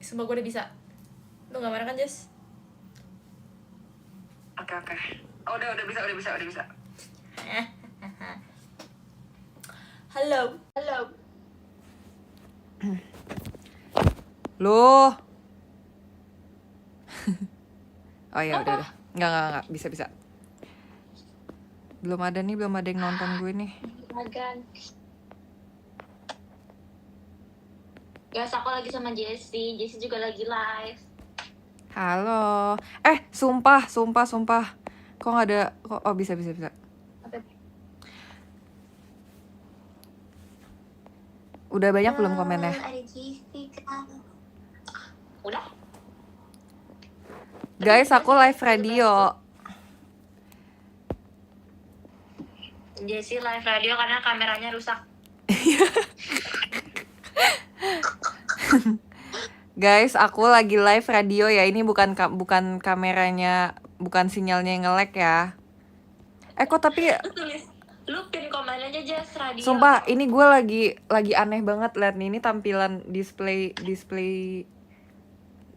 Sumpah gue udah bisa. Lu gak marah kan, Jess? Oke. Oh, udah bisa. Halo. Loh. Oh ya udah. Enggak, bisa. Belum ada yang nonton gue nih. Magan. Guys, aku lagi sama Jessie juga lagi live. Halo. Sumpah. Kok nggak ada? Oh bisa. Apa? Udah banyak belum komennya? Ada Jessie kan. Udah. Guys, aku live radio. Jessie live radio karena kameranya rusak. Guys, aku lagi live radio ya. Ini bukan kameranya, bukan sinyalnya yang nge-lag ya. Kok tapi Lu pin komen aja Jess radio. sumpah ini gue lagi aneh banget liat nih, ini tampilan display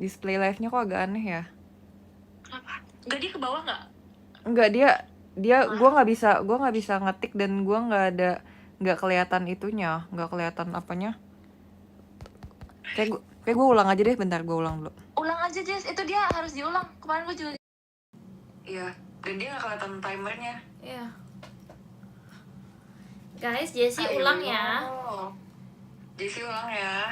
live-nya kok agak aneh ya. Kenapa? Enggak, dia ke bawah nggak? Enggak, dia gue nggak bisa ngetik dan gue nggak kelihatan itunya, nggak kelihatan apanya. Kayak gue ulang aja deh, bentar gue ulang dulu. Ulang aja Jess, itu dia harus diulang. Kemarin gue juga. Iya, dan dia nggak kelihatan timernya. Iya. Guys, Jessie ulang ya. Jessie ulang ya.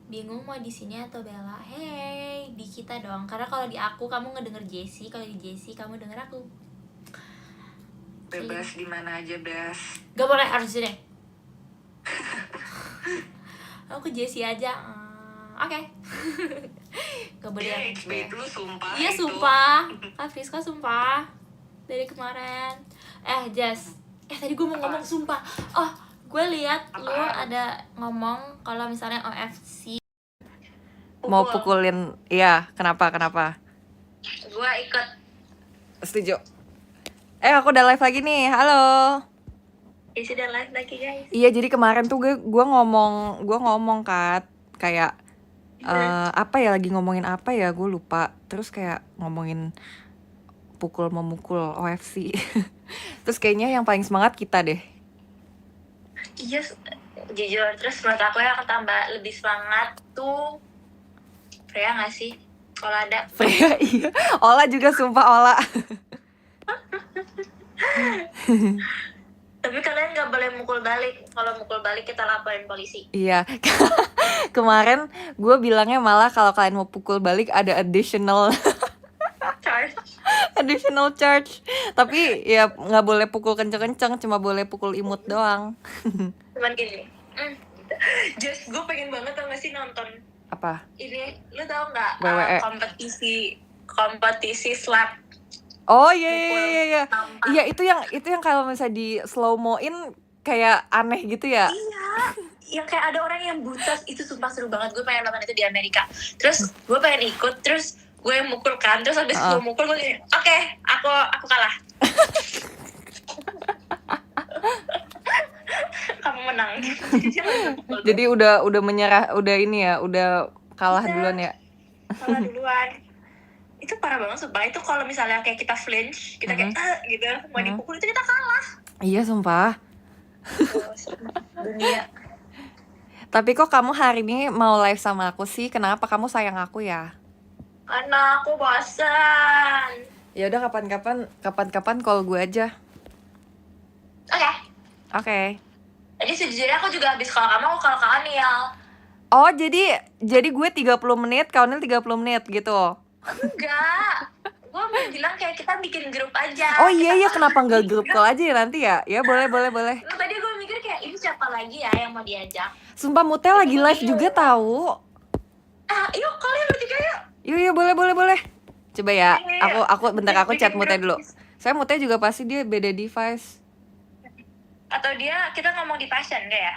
Bingung mau di sini atau Bella? Hey, di kita dong. Karena kalau di aku kamu ngedenger Jessie, kalau di Jessie kamu denger aku. Bebas di mana aja, Bes. Gak boleh, harus di sini. Aku ke Jessie aja. Oke. Gak boleh Dia yang HB itu sumpah. Iya itu. sumpah. Kak Friska sumpah. Dari kemarin. Jess. Tadi gue mau ngomong sumpah. Oh, gue lihat lu ada ngomong kalau misalnya OFC Mau pukulin, iya. Kenapa? Gue ikut. Setuju. Aku udah live lagi nih. Halo. Jessie udah live lagi guys. Iya, jadi kemarin tuh gue ngomong Kat, kayak apa ya, lagi ngomongin apa ya, gue lupa. Terus kayak ngomongin pukul memukul OFC. Terus kayaknya yang paling semangat kita deh. Iya, jujur. Terus menurut aku yang tambah lebih semangat tuh Freya nggak sih? Kalau ada. Freya, iya. Ola juga, sumpah Ola. Tapi kalian nggak boleh mukul balik. Kalau mukul balik kita laporin polisi. Iya. Kemarin gue bilangnya malah kalau kalian mau pukul balik ada additional charge. Tapi ya nggak boleh pukul kenceng-kenceng, cuma boleh pukul imut doang. Cuman gini. Just gue pengen banget tau gak sih nonton Apa? ini. Lu tau nggak WWE. kompetisi slap. Oh iya. Iya, itu yang kalau misalnya di slow mo-in kayak aneh gitu ya. Iya, yang kayak ada orang yang buta, itu sumpah seru banget. Gue pengen nonton itu di Amerika. Terus gue pengen ikut, terus gue yang mukul kan. Terus habis gue mukul, gue gini, oke, aku kalah. Kamu menang. Jadi udah menyerah, udah ini ya, udah kalah duluan ya. Kalah duluan. Itu parah banget sumpah. Itu kalau misalnya kayak kita flinch, kita kayak gitu, mau dipukul itu kita kalah. Iya, sumpah. Dunia. Tapi kok kamu hari ini mau live sama aku sih? Kenapa kamu sayang aku ya? Karena aku bosan. Ya udah, kapan-kapan call gue aja. Oke. Jadi sejujurnya aku juga habis kalau kamu, aku kalau Kak Aniel. Oh, jadi gue 30 menit, kau Nil 30 menit gitu. Enggak. Gue mau bilang kayak kita bikin grup aja. Oh iya, kenapa nggak grup call aja ya nanti ya? Ya boleh. Tadi gue mikir kayak ini siapa lagi ya yang mau diajak. Sumpah Mutel lagi live juga tahu. Yuk kalian bertiga yuk. Yuk, boleh. Coba ya, Iya. aku bentar, aku chat Mutel dulu. Saya Mutel juga pasti dia beda device. Atau kita ngomong di passion enggak ya?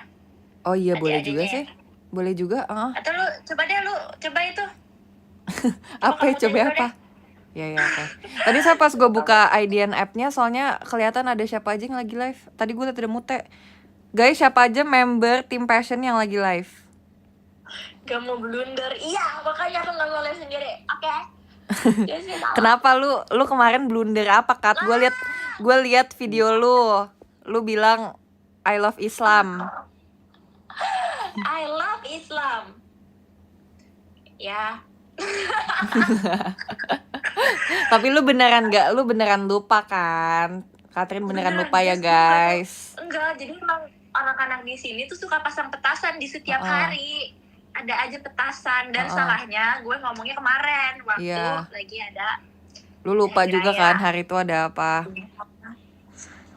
Oh iya, Adik-adiknya boleh juga ya? sih. Boleh juga, Atau lu coba itu. Apa ya, coba apa? Ya, oke. Tadi saya pas gue buka IDN app-nya, soalnya kelihatan ada siapa aja yang lagi live. Tadi gue liat ada Mute. Guys, siapa aja member tim Passion yang lagi live? Gak mau blunder. Iya, makanya aku gak mau live sendiri. Oke. Jesse salah. Kenapa lu kemarin blunder apa, Kat? Gue lihat video lu. Lu bilang I love Islam. I love Islam. Ya. Tapi lu beneran gak? Lu beneran lupa kan? Katrin beneran lupa ya, guys. Enggak, jadi emang anak-anak di sini tuh suka pasang petasan di setiap hari. Ada aja petasan dan salahnya gue ngomongnya kemarin waktu lagi ada. Lu lupa Hari juga raya. kan hari itu ada apa?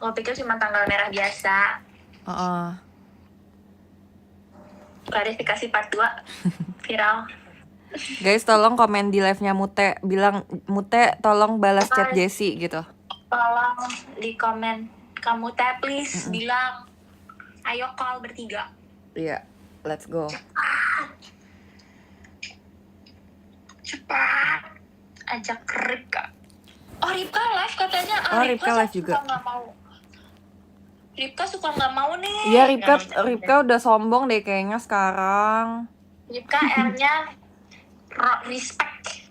Gue pikir cuma tanggal merah biasa. Klarifikasi part 2 viral. Guys, tolong komen di live-nya Mute, bilang Mute tolong balas chat Jessie gitu. Tolong di komen kamu teh please bilang ayo call bertiga. Iya, let's go. Cepat ajak Ripka. Oh, Ripka live katanya. Ripka live juga. Suka nggak mau. Ripka suka nggak mau nih. Iya, Ripka udah sombong deh kayaknya sekarang. Ripka R-nya respect.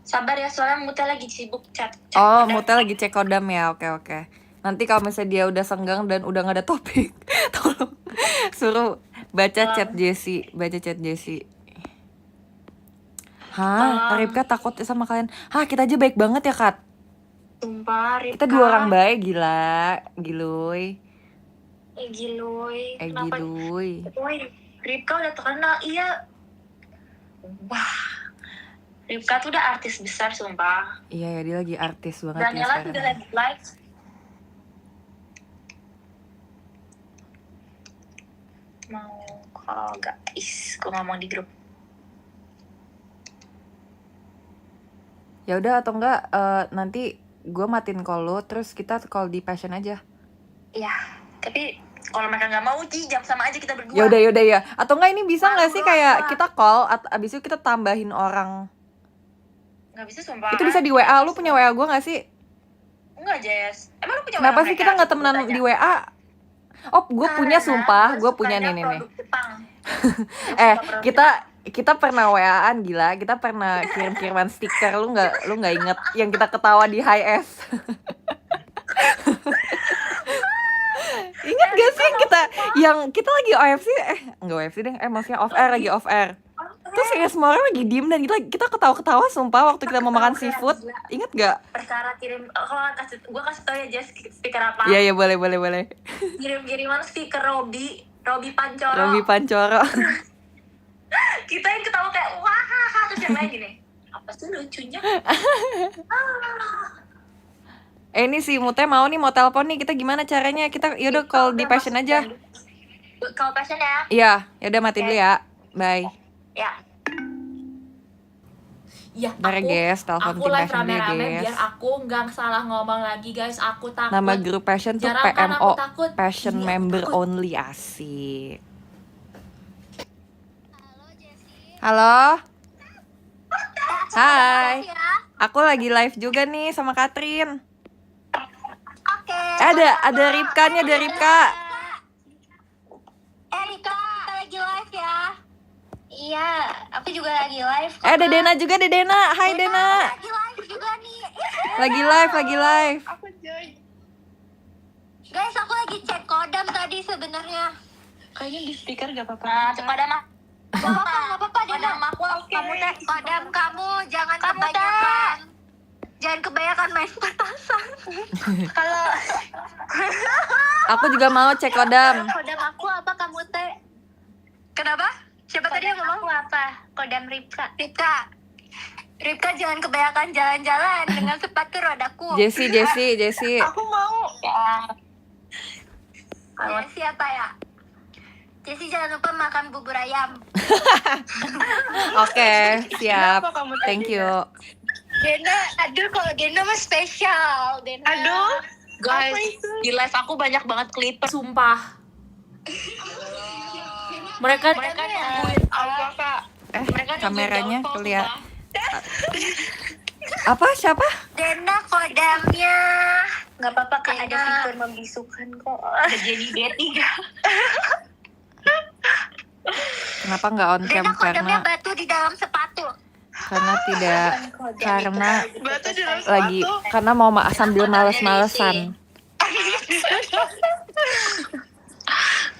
Sabar ya, soalnya Mute lagi sibuk chat. Oh, Mute lagi cek kodam ya. Oke. Nanti kalau misalnya dia udah senggang dan udah gak ada topik, tolong suruh baca chat Jessie. Hah, Ripka takut sama kalian. Hah, kita aja baik banget ya, Kat. Sumpah, Ripka. Kita 2 orang baik, giluy. Giluy. Kenapa? Giluy. Woi, Ripka udah terkenal, iya. Wah, Ripka tuh udah artis besar, sumpah. Iya ya, dia lagi artis banget ya Daniela sekarang. tuh udah lagi live. Mau call guys, gue ngomong di grup. Ya udah atau enggak nanti gue matiin call lo, terus kita call di Passion aja. Iya, tapi kalau mereka nggak mau, jam sama aja kita berdua. Ya udah ya. Atau enggak ini bisa nggak sih kayak kita call, abis itu kita tambahin orang. Nggak bisa, sumpah. Itu bisa di WA. Lu punya WA gue nggak sih? Enggak, Jess. Emang lu punya Kenapa WA sih mereka? kita nggak temenan Sebut di aja. WA? Oh, gue punya, sumpah. Gue punya sukanya nih. produk Jepang. Kita pernah WA-an, gila. Kita pernah kirim-kiriman stiker. Lu nggak inget yang kita ketawa di High S? Ingat gak sih yang kita lagi OFC? Enggak OFC deh. Maksudnya off air, lagi off air. Terus kayak semua orang lagi diem dan kita ketawa-ketawa sumpah waktu kita mau makan seafood. Ingat gak? Perkara kirim, gue kasih tau ya Jess stiker apa. Iya boleh. Kirim-kiriman stiker Robi Pancoro. Robi Pancoro. Kita yang ketawa kayak wah, terus yang lain gini. Apa sih lucunya? Ini si Mute mau telepon nih. Kita gimana caranya? Kita yaudah call di Passion aja. Call Passion ya. Iya, yaudah matiin dulu ya. Bye. Ya. Ya, Bentar guys, telepon aku tim live Passion dulu rame-rame guys. biar aku nggak salah ngomong lagi guys. Aku takut. Nama grup Passion tuh Jarang kan PMO, aku takut. Passion Iya, Member takut. Only, asik. Halo. Hai. Aku lagi live juga nih sama Katrin. Oke. Ada Ripka nih, ada Ripka. Rika, kita lagi live ya. Iya, aku juga lagi live. Ada Dena juga, ada Dena. Hai Dena. Lagi live juga nih. Lagi live. Aku join. Guys, aku lagi cek kodam tadi sebenarnya. Kayaknya di speaker gak apa-apa. Nah, kodam Gak apa-apa, kodam aku, kamu teh, kodam kamu jangan kebanyakan. Jangan kebanyakan main petasan. Kalau Aku juga mau cek kodam. kodam aku apa kamu teh? Kenapa? Siapa tadi yang ngomong? Aku apa? Kodam Ripka. Ripka jangan kebanyakan jalan-jalan dengan sepatu rodaku. Jessie. Aku mau. Ya. Jessie apa ya? Jessie jangan lupa makan bubur ayam. Oke, siap. Thank you. Dena, aduh kalau Dena mah spesial. Dena. Aduh, guys, di live aku banyak banget klip. Sumpah. Mereka nungguin apa? Mereka nungguin Kameranya downfall, kelihatan. sumpah. Apa? Siapa? Dena kodamnya. Gak apa-apa kan ada fitur membisukan kok. Udah jadi D3. Kenapa nggak on cam? Dena kodamnya Karena batu di dalam sepatu. tidak, karena Batu di dalam lagi sepatu. karena mau sambil males-malesan.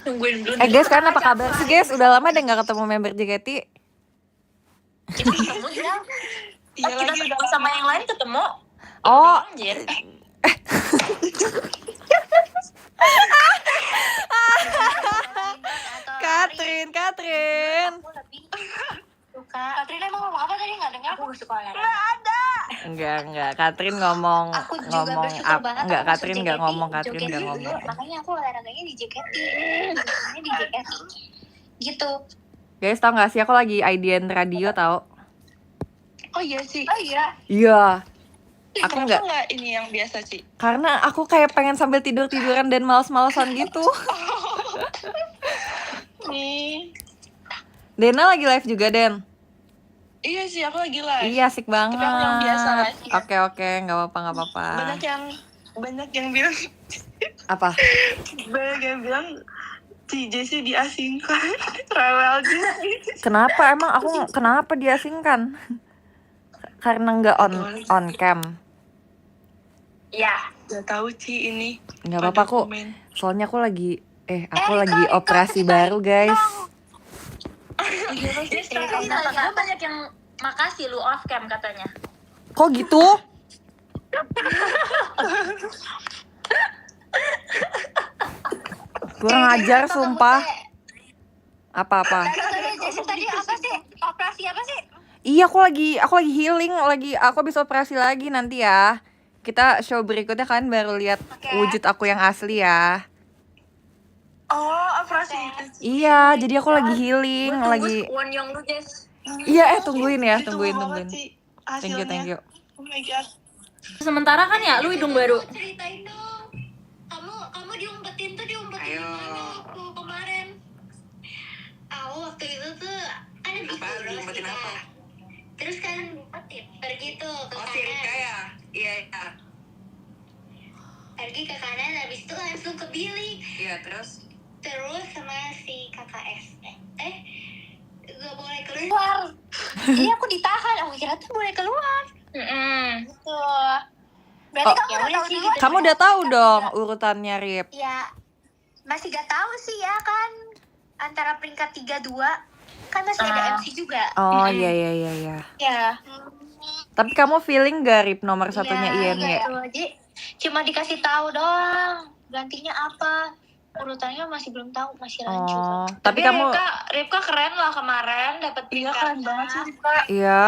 Tungguin dulu. Guys, kan apa kabar sih guys? Udah lama deh nggak ketemu member JKT. Kita ketemu ya. Iya Kita lagi udah ketemu sama yang lain ketemu. Oh, Anjir. Katrin. Aku lebih suka. Katrin emang ngomong apa tadi nggak dengar? Aku suka olahraga. enggak. Katrin ngomong Aku juga bersyukur banget. enggak, aku masuk Katrin nggak JKT. ngomong, Katrin Joget nggak dulu, ngomong. Makanya aku olahraganya di JKT. Jogetnya di JKT. Gitu. Guys, tau nggak sih aku lagi IDN radio tau? Oh iya sih. Oh iya. Iya. Aku Kenapa nggak, nggak ini yang biasa sih? karena aku kayak pengen sambil tiduran dan males-malesan gitu. Nih. Dena lagi live juga, Den. Iya sih, aku lagi live. Iya, asik banget. Tapi aku yang biasa live. Oke, nggak apa-apa. Banyak yang bilang Apa? banyak yang bilang si Jessie diasingkan. Rewel juga. Kenapa? Emang aku kenapa diasingkan? Karena nggak on cam. Iya. Gak tahu Ci ini. Nggak apa-apa Pada kok. komen. Soalnya aku lagi operasi baru, guys. Oh iya pasti sekarang. Karena banyak yang makasih lu off cam katanya. Kok gitu? Kurang ajar sumpah. Apa-apa? Tadi apa sih? Operasi apa sih? Iya, aku lagi healing, aku habis operasi lagi nanti ya. Kita show berikutnya kan baru lihat wujud aku yang asli ya. Oh, operasi itu. Iya, jadi aku lagi healing, lagi. Wonyong lu, Jess. Iya, tungguin ya, Itu tungguin. banget sih hasilnya. Thank you. Oh my god. Sementara kan ya lu hidung baru. Ceritain dong. Kamu diumpetin di mana waktu kemarin? Aku waktu itu tuh kan diumpetin apa? Terus kan pergi tuh ke kanan. Iya. Pergi ke kanan, habis itu langsung ke Billy. Iya, terus Sama si KKS. Gak boleh keluar. Jadi aku ditahan. Aku kira tuh boleh keluar. Gitu. Berarti Oh, kamu udah tahu duluan. Kamu udah tahu dong urutannya, Rip. Ya, masih gak tahu sih ya kan. Antara peringkat 3-2 kan masih ada MC juga. Oh, iya. Ya. Tapi kamu feeling gak, Rip, nomor satunya Iya, INY? gitu. Jadi cuma dikasih tahu doang. Gantinya apa? Urutannya masih belum tahu, masih lanjut. Oh, tapi kamu Ripka keren lah kemarin dapat iya keren banget sih Ripka. iya.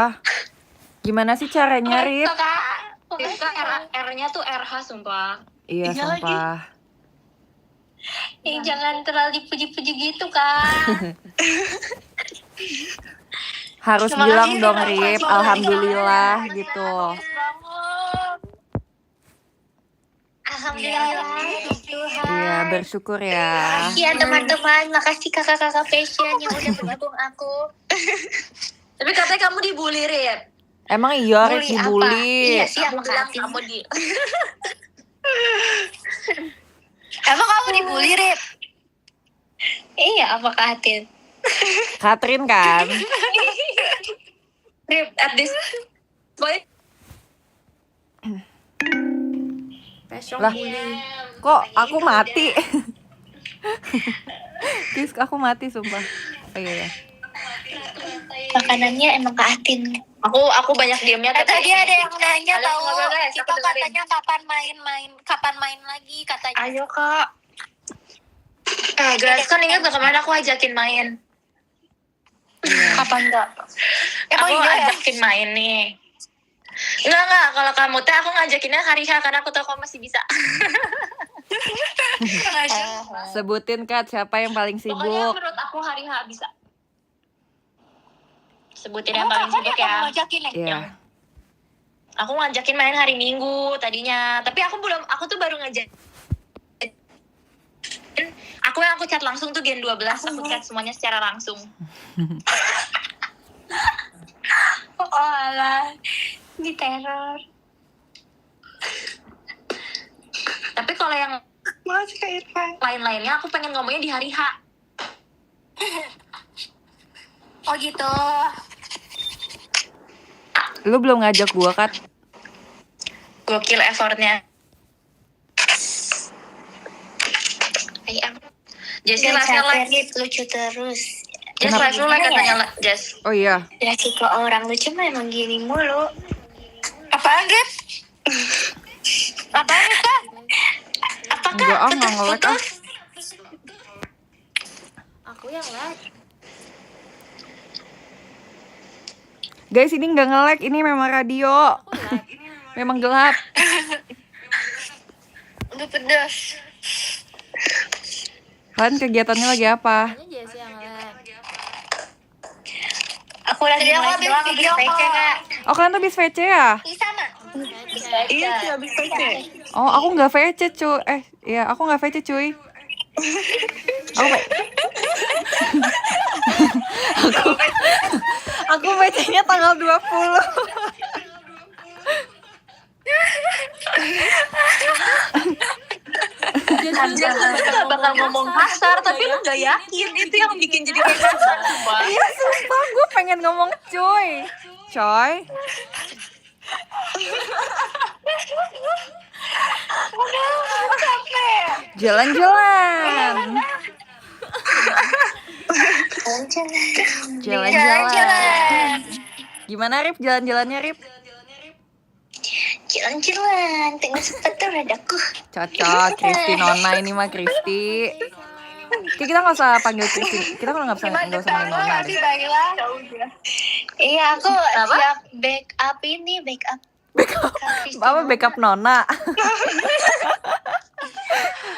Gimana sih caranya, Rip? Ripka R-nya tuh RH sumpah. Iya, Iya lagi. sumpah. Jangan terlalu dipuji-puji gitu kan. Harus Terima bilang kasih, dong, Rip. Rip, Terima kasih. alhamdulillah Terima kasih. gitu. Alhamdulillah, Tuhan. Iya, bersyukur ya. Iya teman-teman, makasih kakak-kakak fashion yang udah bergabung aku. Tapi katanya kamu dibully, Rip. Emang iya, Rip Bully apa? dibully. Iya sih, Kamu aku bilang bilang kamu di Emang kamu dibully, Rip? Iya, apa Katin? Katrin kan? Rip at this point. Passion Lah. bully. Kok aku mati? Kis, aku mati sumpah. Oh iya. Makanannya emang Katin. Aku banyak diamnya Tadi ada yang nanya Kalian tahu ngobrol, guys, kita aku dengerin. katanya kapan main lagi katanya. Ayo Kak. Guys, kan ingat gak kemarin aku ajakin main? Kapan enggak? Emang Aku iya ya? ajakin main nih. Enggak, kalau kamu teh aku ngajakinnya hari H karena aku tahu kamu masih bisa. Sebutin Kat siapa yang paling Pokoknya sibuk. menurut aku hari H bisa. Sebutin yang paling sibuk ya. Iya. Aku ngajakin main hari Minggu tadinya, tapi aku tuh baru ngajak. Aku chat langsung tuh Gen 12, aku chat semuanya secara langsung. Oh alah, di teror. Tapi kalau yang Makasih Kak Irfan. lain-lainnya aku pengen ngomongnya di hari H. Oh gitu. Lu belum ngajak gue, Kat. Gokil effortnya. Jessie Gak live-nya capek, like. Rip, lucu terus. Jess Kenapa? live lu like katanya Jess. Oh iya. Ya tipe orang lucu mah emang gini mulu. Apaan Rip? Apaan nih Kak? Enggak, nggak nge-lag ah. Aku yang like. Guys, ini nggak nge-lag, ini memang radio. Aku like. Memang gelap. Udah pedas. Kalian kegiatannya lagi apa? Ini Jessie yang like. Aku lagi Tadi aku live habis doang, video habis PC, call. Kak. Oh, kalian tuh habis VC ya? Ih, sama. Iya sih habis PC. Oh, aku nggak VC cuy. Iya, aku nggak VC cuy. Aku aku VC-nya tanggal 20. Jess gak bakal ngomong kasar, tapi lu gak yakin. Itu yang bikin jadi kayak kasar. Iya, sumpah gue pengen ngomong cuy. Coy. Jalan-jalan. Jalan-jalan. Gimana Rip jalan-jalannya Rip? Jalan-jalan, tengah sepatu radaku. Cocok, Kristi Nona ini mah Kristi. Kita nggak usah panggil Kristi. Kita kalau nggak usah manggil Nona deh. Iya, aku siap backup ini, backup. Apa backup Nona?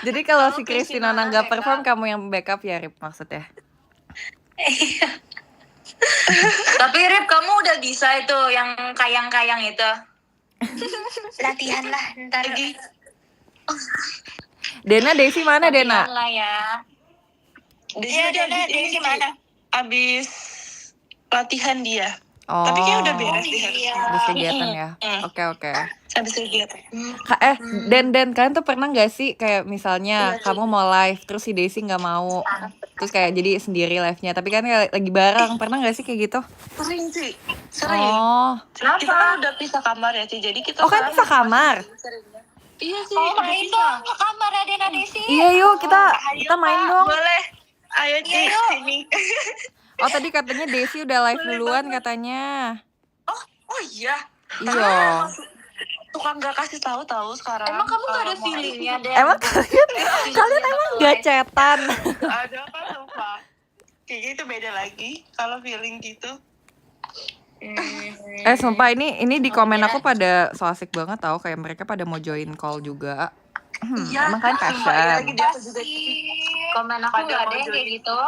Jadi kalau si Kristi Nona nggak perform, kamu yang backup ya Rip maksudnya? Tapi Rip, kamu udah bisa itu yang kayang-kayang itu. Latihan lah, ntar. Dena, Desi mana Dena? Lah ya. Dia Desi mana? Abis latihan dia. Oh, Tapi kayak udah beres sih harusnya. habis kegiatan ya? Oke. Habis kegiatan. Den, kalian tuh pernah nggak sih kayak misalnya kamu mau live terus si Desi nggak mau, terus kayak jadi sendiri live-nya, tapi kan kayak lagi bareng, pernah nggak sih kayak gitu? Sering sih. Sering. Oh, Kita kan udah pisah kamar ya Ci. Jadi kita kan bisa kamar? Iya sih. Oh, main dong ke kamar Dena Desi. Iya yuk kita main dong. Boleh. Ayo Ci sini. Oh tadi katanya Desi udah live duluan katanya. Oh iya. Iya. Tukang gak kasih tahu sekarang. Emang kamu gak ada Kalau mau- feelingnya, Den? Emang kalian emang gak chatan? Ada kan lupa. Kayak gitu beda lagi kalau feeling gitu. Sumpah ini di komen aku pada so asik banget tau, kayak mereka pada mau join call juga. Emang kan passion. Komen aku gak ada yang kayak gitu.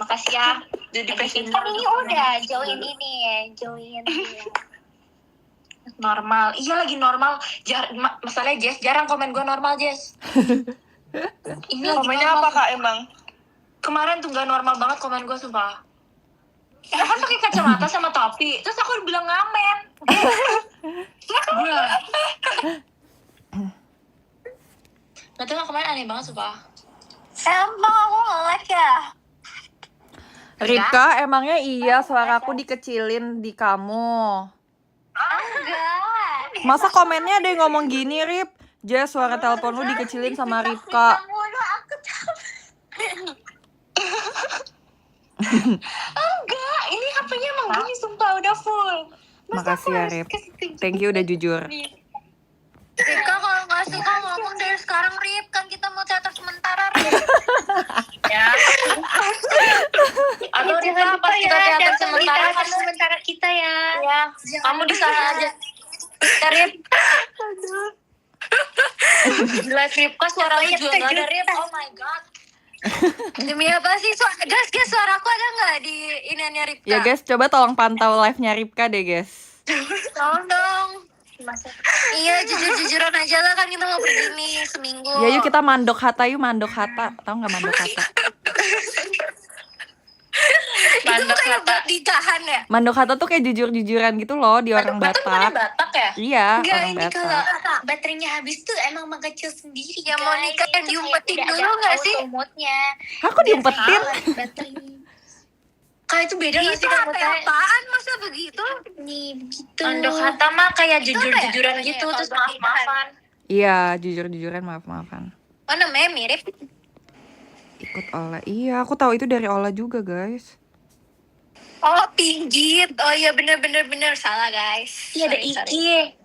Makasih ya. Jadi passion. Kan ini udah join ini ya, join. Normal. Iya lagi normal. Masalahnya Jess jarang komen gue normal Jess. Ini lagi Komennya normal. apa Kak emang? Kemarin tuh gak normal banget komen gue sumpah. Aku kan pakai kacamata sama topi. Terus aku bilang ngamen. Gak tau kemarin aneh banget sumpah. Emang aku nge-like ya? Ripka, emangnya iya suaraku dikecilin di kamu? Enggak. Masa komennya ada yang ngomong gini, Rip? Jess, suara telepon lu dikecilin sama Ripka. Enggak, ini HP-nya emang gini sumpah udah full. Makasih ya, Rip. Thank you udah jujur. Ripka kalau nggak suka ngomong dari sekarang Rip, kan kita mau teater sementara Rip. Ya. Atau Rika pas kita teater sementara teater sementara kita ya. Ya, kamu di sana aja. Rip. Gila Ripka suara lu juga gak ada Rip. Oh my god. Demi apa sih? Guys, suaraku ada nggak di iniannya Ripka? Ya guys, coba tolong pantau live-nya Ripka deh guys. Tolong dong. Iya, jujur-jujuran aja lah, kan kita mau begini seminggu. Ya yuk kita mandok hata yuk, mandok hata. Tahu nggak mandok hata? Itu tuh kayak buat ditahan ya? Mandok hata tuh kayak jujur-jujuran gitu loh di orang Batak bukannya Batak. Batak ya? Iya, Enggak, orang ini kalau Batak. baterainya habis tuh emang mengecil sendiri. Ya, guys. Monica yang Itu diumpetin kayak dulu tidak ada nggak sih? auto mode-nya. Aku diumpetin. Baterai. itu beda nggak sih Itu Kak apa Mute? apaan masa begitu? Nih begitu. Ando kata mah kayak Itu apa ya? jujur-jujuran Bedanya gitu, kalau terus buat maaf-maafan. Iya, jujur-jujuran maaf-maafan. Oh namanya mirip. Ikut Ola. Iya, aku tahu itu dari Ola juga, guys. Oh pinggit. Oh iya bener salah guys. Iya ada Sorry. Iki.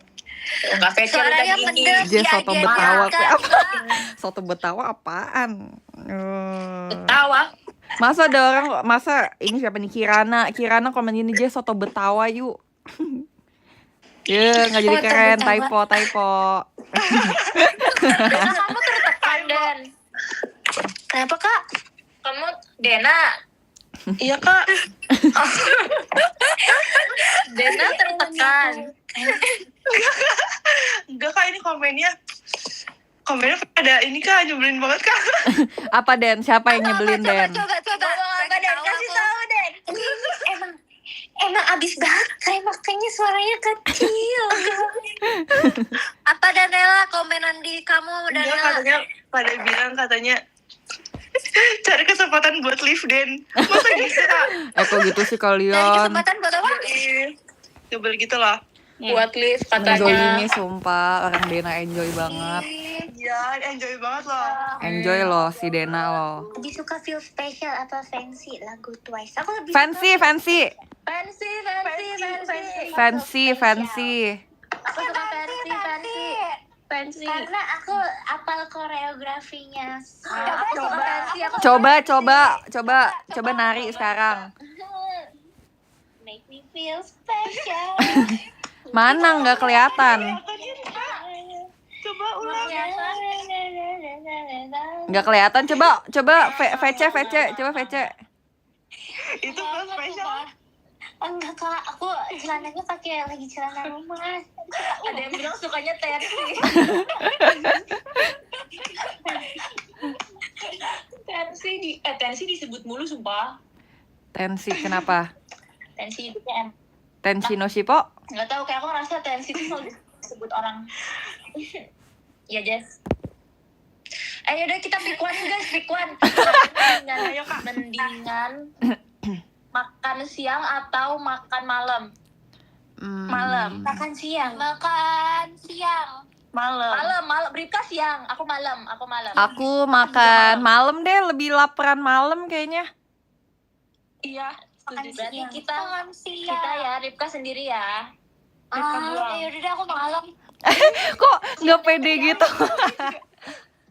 Enggak fece udah Suaranya gini. mendem. Dia soto dia Betawa diangkat, kok. Kak. Soto Betawa apaan? Tawa. Masa ada orang, masa ini siapa nih, Kirana komen ini dia soto Betawa yuk. Ya, nggak jadi Soto keren, Betawa. typo. Dena kamu tertekan Den. Kenapa Kak? Kamu Dena. Iya kak. Dena tertekan. Enggak kak, ini komennya pada ini kak, nyebelin banget kak. Apa Den? Siapa yang nyebelin Den? Coba. Apa Den? Kasih tahu Den. Emang abis baterai makanya suaranya kecil. Apa Danela komenan di kamu Enggak, Danela? katanya pada bilang cari kesempatan buat live Den. Masa gitu kak? Kok gitu sih Dari kalian? kesempatan buat apa? Nyebel gitu lah. Buat lift Zolimi katanya. sumpah, orang Dena enjoy banget. Iya, enjoy banget loh. Enjoy loh si Dena loh. Lebih suka feel special atau fancy lagu Twice? Aku lebih Fancy. Fancy. Aku suka fancy. Karena aku apal koreografinya. Coba nari sekarang. Make me feel special. Mana nggak kelihatan? Coba ulang. Nggak kelihatan. Coba VC, coba VC. Itu pas special. Enggak kak, aku celananya pakai lagi celana rumah. Ada yang bilang sukanya Tersi. Tensi disebut mulu sumpah. Tensi kenapa? Tensi itu kan Tensi no Shippo? nggak tahu, kayak aku ngerasa tensi itu selalu disebut orang. Ya Jess. Ayo udah kita pick one guys, pick one. Mendingan makan siang atau makan malam? Malam. Makan siang. Malam. Bripka siang, aku malam. Aku makan malam deh, lebih laparan malam kayaknya. Iya. Makan Berarti siang. kita ya, Ripka sendiri ya. Yaudah deh aku malam. Kok nggak pede gitu?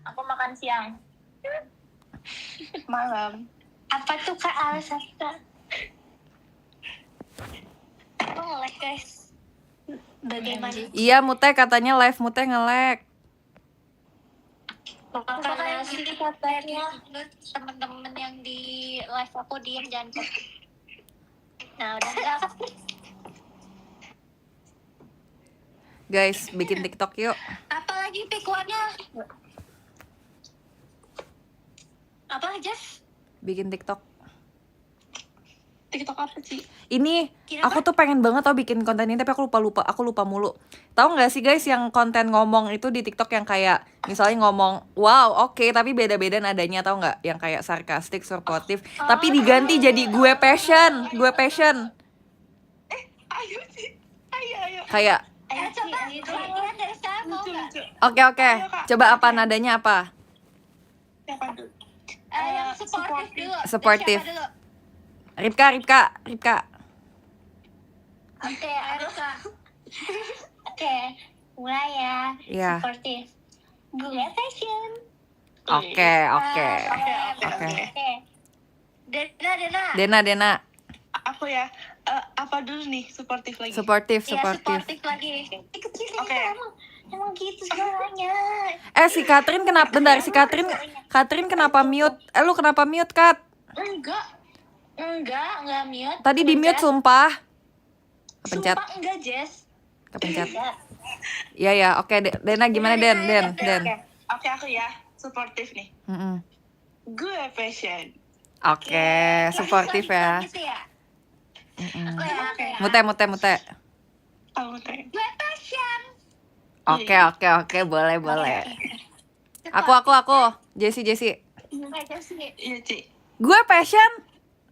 Aku makan siang. Malam. Apa tuh kak alasannya? Aku nge-lag guys. Bagaimana? Iya, Mute katanya live Mute nge-lag. Makan nasi katanya. Temen-temen yang di live aku diem jangan Nah udah enggak. Guys, bikin TikTok yuk. Apalagi pikuannya? Apa Jess? Bikin TikTok. TikTok apa sih? Ini Kira aku tuh pengen banget tau bikin konten ini, tapi aku lupa mulu. Tahu nggak sih guys yang konten ngomong itu di TikTok yang kayak misalnya ngomong wow oke, tapi beda-beda nadanya, tahu nggak? Yang kayak sarkastik, supportive, tapi diganti jadi gue passion. Ayo sih. Ayo. Kayak Ayo coba latihan dari sekarang mau nggak? oke. Ayo, Kak. Coba apa nadanya apa? Siapa dulu? Yang supportive dulu. Supportive. Dari siapa dulu? Ripka. Oke, Oke, mulai ya. Iya. Supportive. Gue passion. Oke. Oke. Dena. Aku ya. Apa dulu nih? Suportif lagi. Supportive. Iya, supportive lagi. Kecil Oke. emang gitu segalanya. Si Katrin kenapa? Bentar, si Katrin kenapa mute? Lu kenapa mute, Kat? Enggak mute. Tadi di mute sumpah. Kepencet. Sumpah enggak, Jess. Kepencet. Iya, oke. Dena gimana, Den? Oke, aku ya. Suportif nih. Mm-mm. Gue passion. Oke, supportive ya. Gitu ya. Mm-mm. Oke. Mute. Aku tanya. Gue passion. Oke, boleh. Aku. Jesse. Aja sih. Iya, Ci. Gue passion.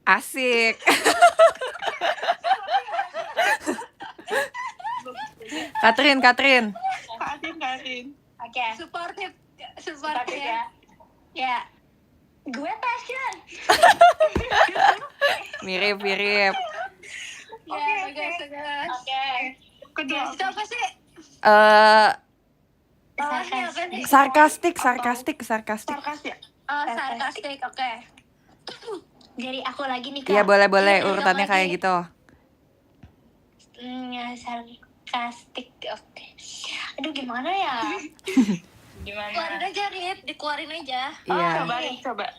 Asik. Katrin. Karin. Oke. Supportive ya. Ya. Gue passion. Mirip. Ya, bagus. Oke. Kedua. Itu apa sih? Bawahnya apa sih? Sarkastik. Sarkas ya? Oh, sarkastik. Oke. Dari aku lagi nih, Kak. Iya, boleh Iya, urutannya lagi. kayak gitu. Sarkastik. Oke. Aduh, gimana ya? Keluarin aja, Rit. Dikeluarin aja. Iya. Coba.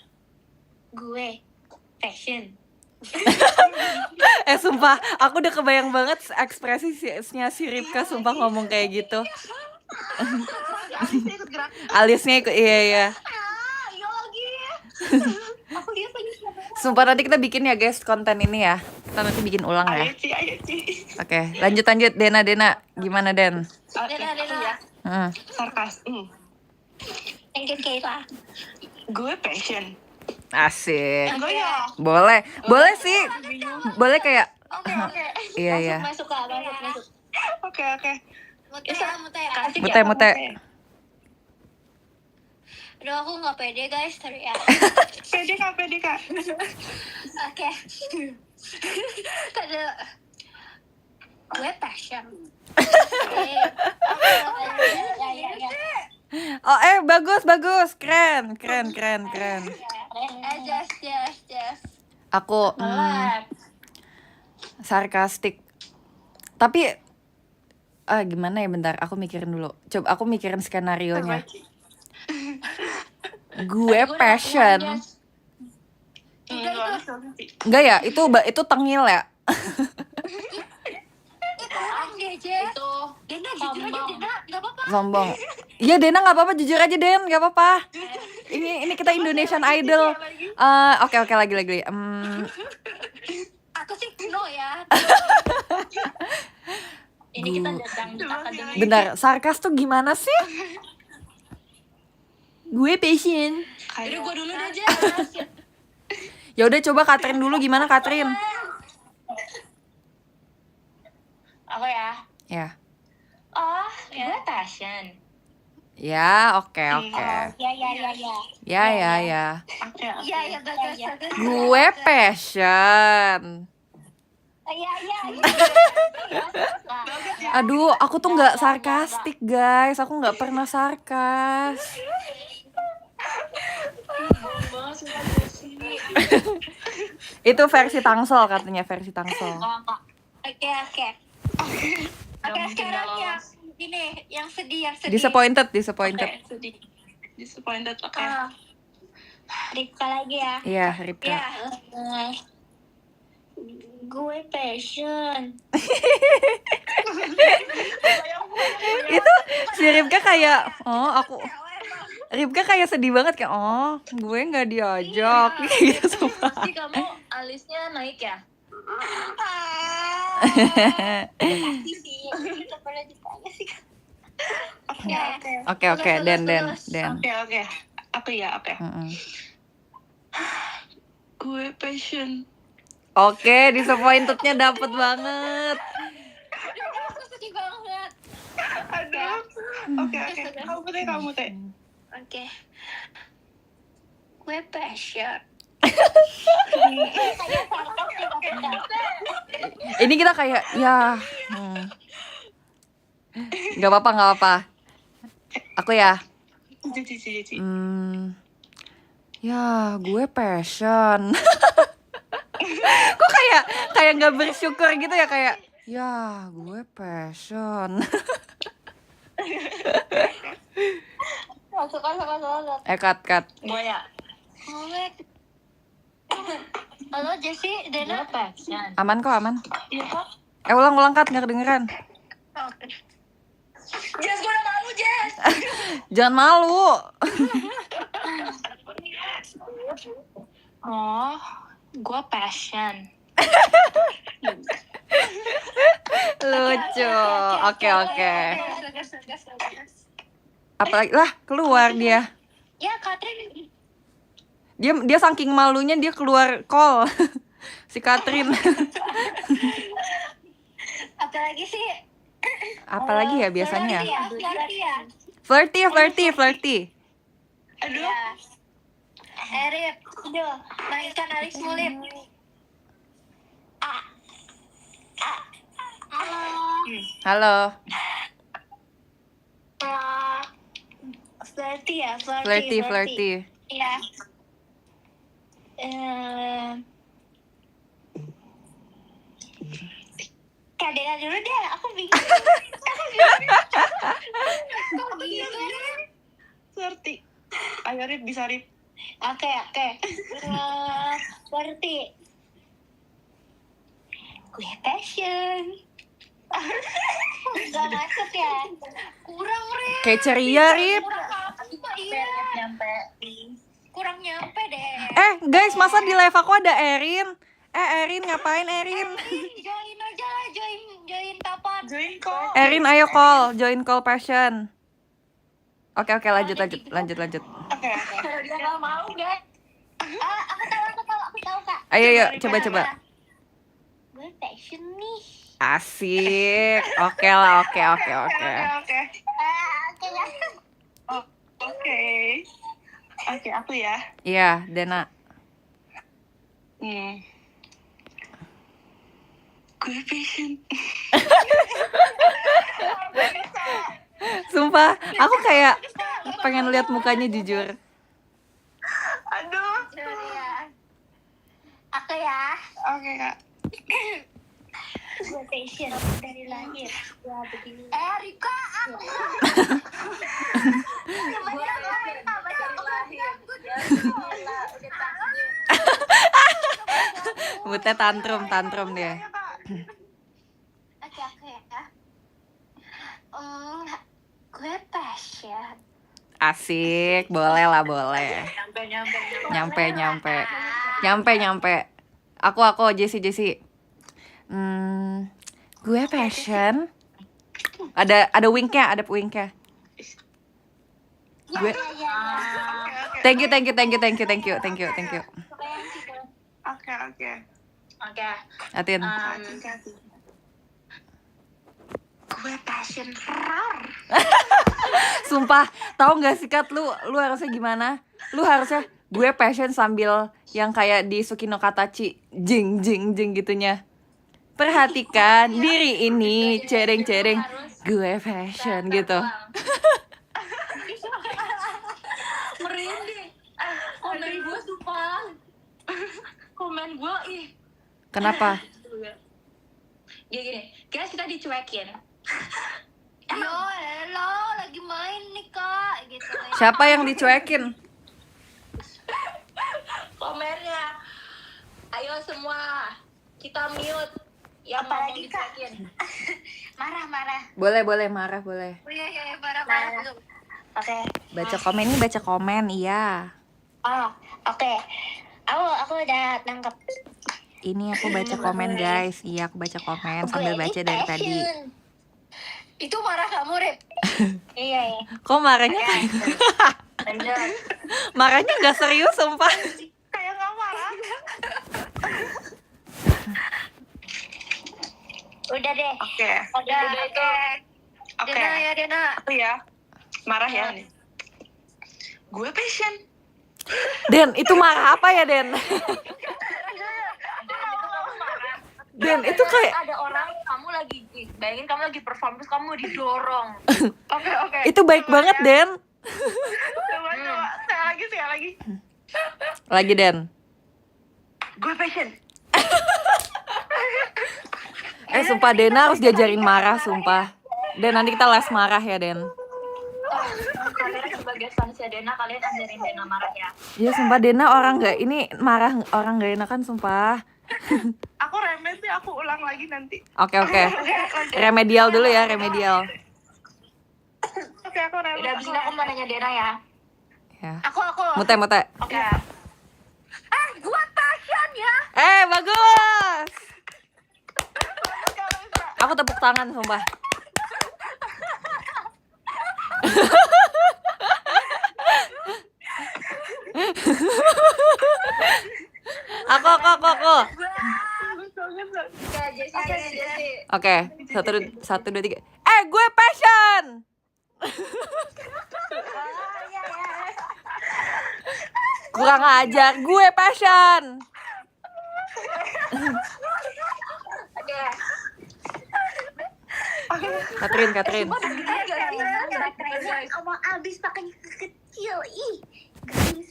Gue passion. Sumpah, aku udah kebayang banget ekspresinya si Ripka sumpah ngomong kayak gitu. Alisnya ikut gerak. Alisnya ikut, iya. Iya lagi. Aku lihat lagi siapa. Sumpah nanti kita bikin ya guys konten ini ya. Kita nanti bikin ulang ya. Ayo Ci. Oke, lanjut Dena. Gimana Den? Oke, Dena. aku ya. Sarkas. Thank you, Kayla. Gue passion. Asik. Gue ya. Boleh sih. Boleh kayak Oke. iya. Masuk, Kak. Masuk. Oke. Mute. Mute. Aduh, aku nggak pede, guys. Sorry ya. Pede kak. Oke. Kada. Gue passion. Ya. Oh bagus. Keren. Just. Aku sarkastik. Tapi gimana ya, bentar, aku mikirin dulu. Coba aku mikirin skenarionya. Gue passion. Enggak ya, itu tengil ya. Itu Dena, jujur aja Dena, nggak apa-apa. Sombong. Iya Dena nggak apa-apa, jujur aja Den, nggak apa-apa. Ini kita Indonesian Idol. Oke lagi. Aku sih no ya. Ini kita datang akademi. Bentar, sarkas tuh gimana sih? Gue passion. Aduh, gue dulu deh aja. Ya udah coba Katrin dulu, gimana Katrin? Apa ya? Ya. Oh, gue passion. Ya, oke. Ya. Ya. Ya, bagus. Gue passion. Ya. Aduh, aku tuh nggak sarkastik guys. Aku nggak pernah sarkas. Itu versi Tangsel katanya, versi Tangsel. Oke. Oke, sekarang yang ini, yang sedih. Disappointed. Sedih. Disappointed. Oke. Ripka lagi ya. Iya, Ripka. Ya. Gue passion. Itu si Ripka kayak, Ripka kayak sedih banget kayak, gue nggak diajak gitu sumpah. Pasti kamu alisnya naik ya? Pasti sih. Kita pernah ditanya sih. Oke, Den. Oke. Aku ya, oke. Gue passion. Oke, disappointednya dapet banget. Aku sedih banget. Aduh. Oke. Kamu teh. Oke. Gue passion. Ini kita kayak, ya. Gak apa-apa. Aku ya. Cici. Ya, gue passion. Kok kayak nggak bersyukur gitu ya, kayak ya gue passion. Masuk. Cut. Gue ya. Halo Jessie, Dena. Passion. Aman kok, aman. Iya kok. Ulang Kat, nggak kedengeran. Oke. Jess, gue udah malu, Jess. Jangan malu. Oh, gue passion. Lucu. Oke. Apalagi lah, keluar dia. Ya, Katrin. Dia saking malunya dia keluar call. Si Katrin. Apalagi sih? Apalagi ya biasanya? Flirty ya. Flirty. Aduh. Ya. Erit, aduh, mainkan alis mulut. Halo. Flirty ya, Flirty. Iya. Kak Dena dulu deh, aku bingung. Kok gitu? Flirty. Ayo Rip, bisa Rip. Oke. Flirty. Gue passion. Gak masuk ya? Kurang, Rip. Kayak ceria, Rip. Kurang nyampe deh. Guys, masa di live aku ada Erin? Erin, ngapain Erin? Join aja lah, join kapan? Join kok. Erin, ayo call, join call passion. Oke, lanjut. Oke. Kalau dia nggak mau, guys. Aku tahu kak. Ayo, coba. Gue passion nih. Asik. Oke lah. Oke. Oke, aku ya. Iya, Dena. Gue passion. Sumpah, aku kayak pengen lihat mukanya jujur. Aduh. Aku ya. Oke, Kak. Gue passion dari lahir. Ya begini. Rika, aku. Butet tantrum dia. Oke ya. Gue passion. Asik, boleh. Nyampe. Aku Jesse. Gue passion. Ada winknya. Gue Thank you. Oke. Atin. Gue passion rar. Sumpah, tahu nggak sih Kat, lu harusnya gimana? Lu harusnya gue passion sambil yang kayak di Sukino Katachi, jing gitunya. Perhatikan diri ini, cereng, gue passion gitu. Merinding. Komen gue sumpah. Komen gue Kenapa? gini, guys, kita dicuekin. Lo lagi main nih kak gitu. Siapa yang dicuekin? Komennya, ayo semua kita mute yang ngomong Apalagi, Kak? dicuekin. Marah. Boleh, marah boleh. Iya, marah. Oke. Baca komen, iya. Oh, oke. Aku udah nangkep. Ini aku baca komen guys. Iya, aku baca komen sambil baca dari tadi. Itu marah kamu, Rip? Iya. Kok marahnya marahnya nggak serius sumpah. Kayak gak marah. Udah deh. Oke. Udah itu. Oke. Dena. Aku ya. Marah ya nih. Gue passion. Den, itu marah apa ya Den? Den, itu kayak ada orang kamu lagi bayangin kamu lagi perform terus kamu didorong. Oke. itu baik banget Den. Coba. Sekali lagi. Lagi Den. Gue passion. Sumpah Dena harus diajarin marah sumpah. Den, nanti kita les marah ya Den. Kalian sebagai fansnya Dena, kalian ajarin Dena marah ya. Iya sumpah Dena orang nggak ini marah orang nggak enakan sumpah. Aku remes sih, aku ulang lagi nanti. Oke. Remedial dulu ya, remedial. Oke, aku remes. Udah abis ini aku mau nanya Dena ya. Ya. Aku. Mute. Oke. Gua passion ya. Bagus. Aku tepuk tangan sumpah. Aku. Ya, Jesse. Oke, satu, dua, tiga. Gue passion. Iya. Kurang ajar, gue passion. Oke. Katrin. Ngomong abis pakai kecil. Ih, guys.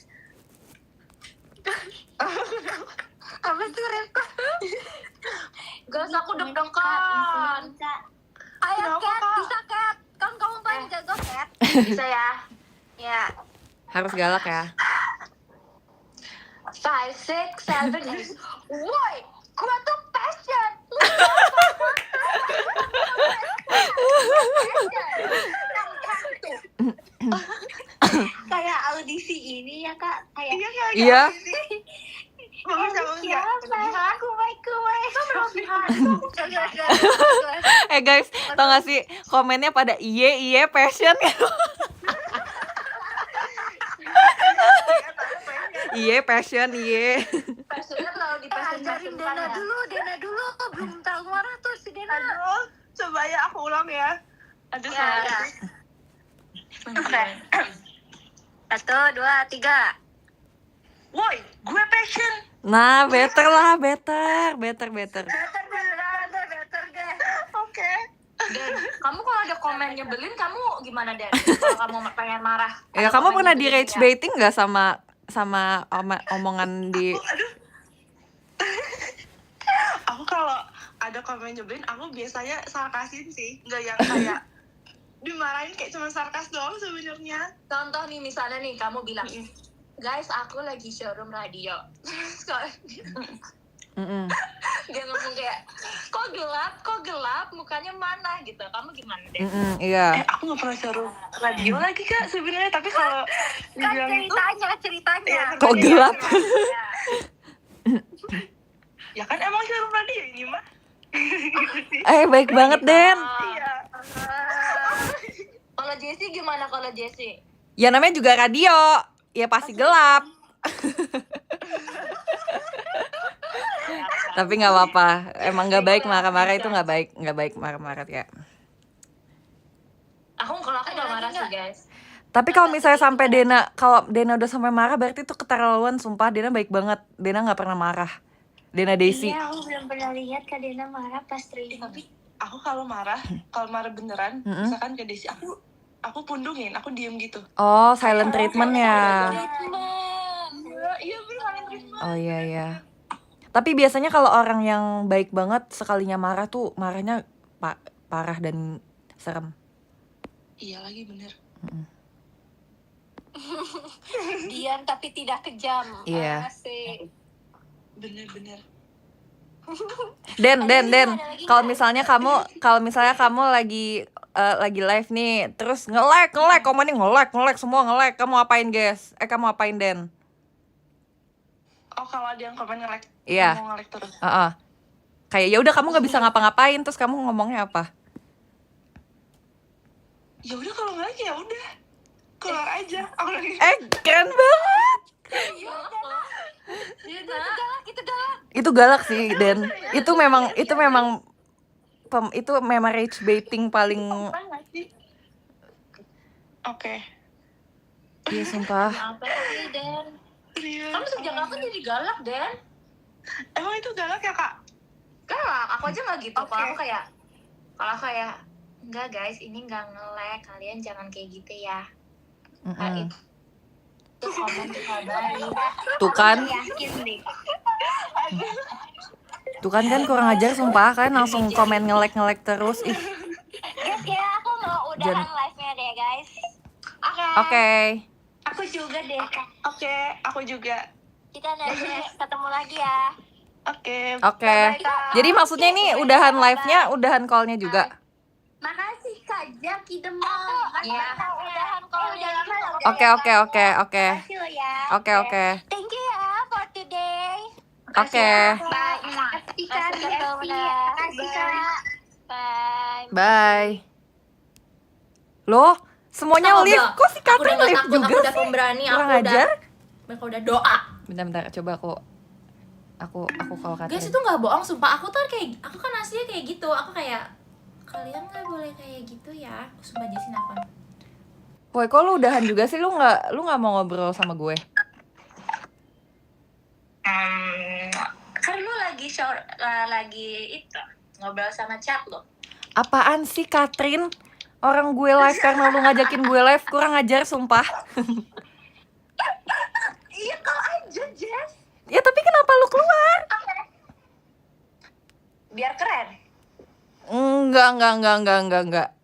Apa tuh Revka? Guys, aku deg-degan. Ayo Cat, bisa Cat. Kan kamu paling jago Cat. Bisa ya? Ya. Harus galak ya. 5, 6, 7, 8. Woi, gua tuh passion. Kayak audisi ini ya Kak, kayak Iya kayak Iya. bagus ya, bagus ya. siapa? Kuwai. Guys, tau gak sih komennya pada iye passion. Iye passion, iye. Passionnya terlalu Ajarin Dena dulu, belum tahu marah tuh si Dena. Aduh, coba ya aku ulang ya. Aduh, Ya, sorry. ya. Oke. 1, 2, 3. Woi, gue passion. Nah, better lah, better. Better guys. Oke. Dan kamu kalau ada komen nyebelin, kamu gimana Dan? Kalau kamu pengen marah? Ya, Ada kamu komen pernah di nyebelin rage nggak? baiting gak sama omongan di Aku kalau ada komen nyebelin, aku biasanya sarkasin sih. Nggak yang kayak dimarahin, kayak cuma sarkas doang sebenarnya. Contoh nih, misalnya nih, kamu bilang, guys, aku lagi showroom radio. Terus kalau Mm-mm. dia ngomong kayak, kok gelap, mukanya mana gitu. Kamu gimana deh? Mm-mm, iya. Aku nggak pernah showroom radio lagi Kak sebenarnya, tapi kalau Kan dibilang itu ceritanya. Iya, Kok gelap? ya kan emang showroom radio ini mah. Baik banget, Den. Iya. Kalau Jessie gimana kalau Jessie? Ya namanya juga radio. Ya pasti gelap. Tapi nggak apa-apa. Emang nggak baik marah-marah itu nggak baik marah-marah ya. Kalau aku nggak marah sih guys. Tapi kalau misalnya sampai kalau Dena udah sampai marah berarti itu keterlaluan, sumpah. Dena baik banget. Dena nggak pernah marah. Dena Daisy. Iya, aku belum pernah lihat Kak Dena marah pas training. Tapi aku kalau marah beneran, Mm-mm. misalkan ke Desi, aku pundungin, aku diem gitu. Oh, silent treatment ya. Iya bener. Oh iya. Tapi biasanya kalau orang yang baik banget sekalinya marah tuh marahnya parah dan serem. Iya lagi bener. Diam tapi tidak kejam. Iya. Asik. Bener. Den. Kalau misalnya kamu lagi live nih, terus nge-lag, komennya nge-lag, semua nge-lag. Kamu apain, guys? Kamu apain, Den? Oh kalau ada yang komen nge-lag, Iya. mau nge-lag terus. Kayak ya udah kamu nggak bisa ngapa-ngapain, terus kamu ngomongnya apa? Ya udah kalau nge-lag ya udah, keluar aja. Aku lagi. Keren banget. Itu galak sih, Den. Itu memang rage baiting paling. Oke. Iya sumpah. Apa sih Dan? Kamu sejak kapan jadi galak Dan? Emang itu galak ya Kak? Galak, aku aja nggak gitu. Oke. Kalau aku kayak enggak guys, ini nggak nge-lag, kalian jangan kayak gitu ya. Mm-mm. Itu komen juga baik. Tuh kan, Yakin deh. kan kurang ajar sumpah, kan langsung komen nge-lag terus. Ih. Guys, kira aku mau udahan live-nya deh, guys. Oke. Aku juga deh. Oke, aku juga. Kita nanti ketemu lagi ya. Oke. Jadi maksudnya ini udahan live-nya, udahan call-nya juga. Makasih Kak Jaki Demam. Iya. Udahan call-nya juga. Oke. Makasih lo ya. Oke. Thank you ya for today. Oke. Bye. Makasih Kak di FT. Makasih Kak. Bye. Bye. Loh, semuanya Aku live. udah- Kok si Aku Katrin udah nggak live takut, juga aku udah sih? pemberani, Kurang aku ajar. udah doa. Bentar, coba aku Aku kalau Guys Catherine. itu nggak bohong sumpah, aku kan aslinya kayak gitu. Aku kayak kalian nggak boleh kayak gitu ya. Aku sumpah Jessie nelfon. Woi, kok lu udahan juga sih? Lu nggak mau ngobrol sama gue? Kan lu lagi itu ngobrol sama chat lo. Apaan sih, Catherine? Orang gue live karena lu ngajakin gue live, kurang ajar sumpah. Iya kau aja Jess. Ya tapi kenapa lu keluar? Biar keren. Enggak.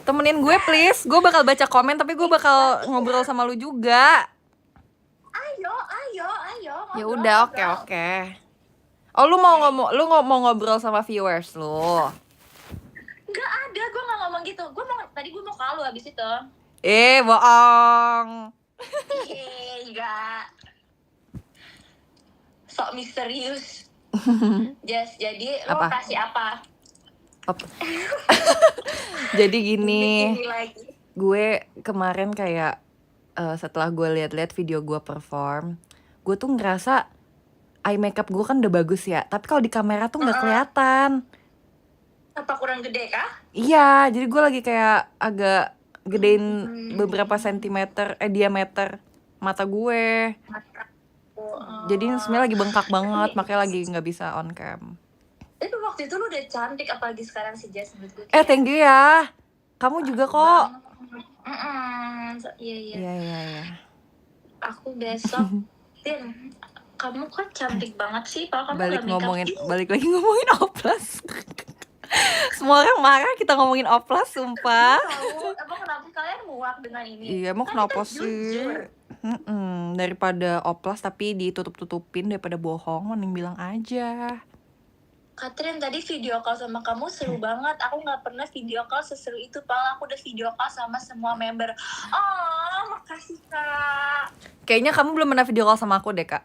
Temenin gue please, gue bakal baca komen tapi gue bakal ngobrol sama lu juga. Ayo. Ya ngobrol, udah, ngobrol. oke. Oh, lu mau ngobrol sama viewers lu. Nggak ada, gue nggak ngomong gitu. Tadi gue mau ke lu abis itu. Bohong. Enggak. Sok misterius. Jess, jadi lo Apa? kasih apa? Jadi gini, Ini lagi. gue kemarin kayak setelah gue lihat-lihat video gue perform, gue tuh ngerasa eye makeup gue kan udah bagus ya, tapi kalau di kamera tuh nggak kelihatan. Apa kurang gede kah? Iya, jadi gue lagi kayak agak gedein beberapa sentimeter diameter mata gue. Jadi sebenarnya lagi bengkak banget, makanya lagi nggak bisa on cam. Tapi waktu itu lu udah cantik, apalagi sekarang si Jess menurut gue. Thank you ya. Kamu juga kok. Iya. Iya. Aku besok, Tin, kamu kok cantik banget sih? Kalau kamu Balik lagi ngomongin oplas. Semua orang marah kita ngomongin oplas, sumpah. Tahu, emang kenapa kalian muak dengan ini? Iya, emang Kan kenapa kita sih? jujur. Daripada oplas tapi ditutup-tutupin, daripada bohong, mending bilang aja. Catherine, tadi video call sama kamu seru banget. Aku nggak pernah video call seseru itu. Padahal aku udah video call sama semua member. Oh, makasih Kak. Kayaknya kamu belum pernah video call sama aku deh, Kak.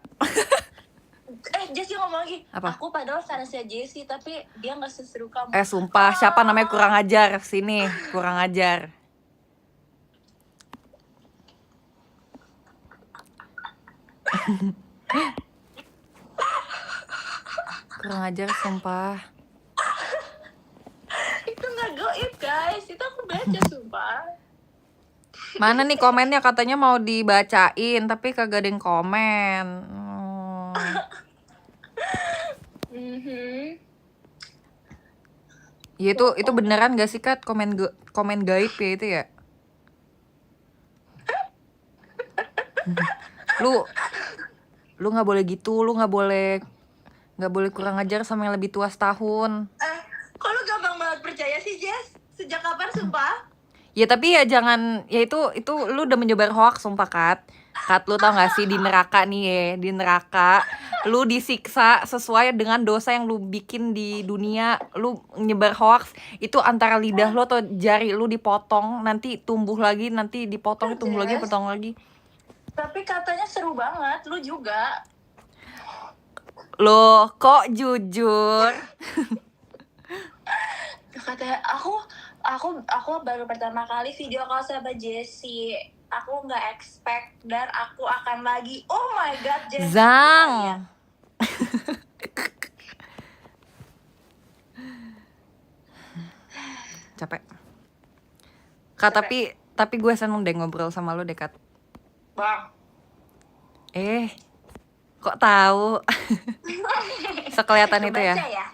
Jessie ngomong lagi. Apa? Aku padahal fansnya Jessie, tapi dia nggak seseru kamu. Sumpah, siapa namanya kurang ajar? Sini, kurang ajar. Kurang ajar, sumpah. Itu nggak goib guys. Itu aku baca sumpah. Mana nih komennya, katanya mau dibacain, tapi kagak ada yang komen. Ya itu beneran gak sih, Kat? Komen gaib ya itu ya? Lu nggak boleh gitu, lu nggak boleh kurang ajar sama yang lebih tua setahun. Kok lu gampang banget percaya sih Jess? Sejak kapan sumpah? Ya tapi ya jangan, ya itu lu udah menyebar hoax sumpah, Kat. Kat, lu tau gak sih di neraka nih ya, di neraka lu disiksa sesuai dengan dosa yang lu bikin di dunia. Lu nyebar hoax, itu antara lidah lu atau jari lu dipotong, nanti tumbuh lagi, nanti dipotong, tumbuh lagi, potong lagi. Tapi katanya seru banget, lu juga. Loh, kok jujur? Katanya aku baru pertama kali video call sama Jessie. Aku nggak expect dan aku akan lagi. Oh my god, Jessie. Zang. Capek. Kak, tapi gue seneng deh ngobrol sama lu deh, Kat. Bang. Kok tahu? Sekelihatan itu ya? Ya?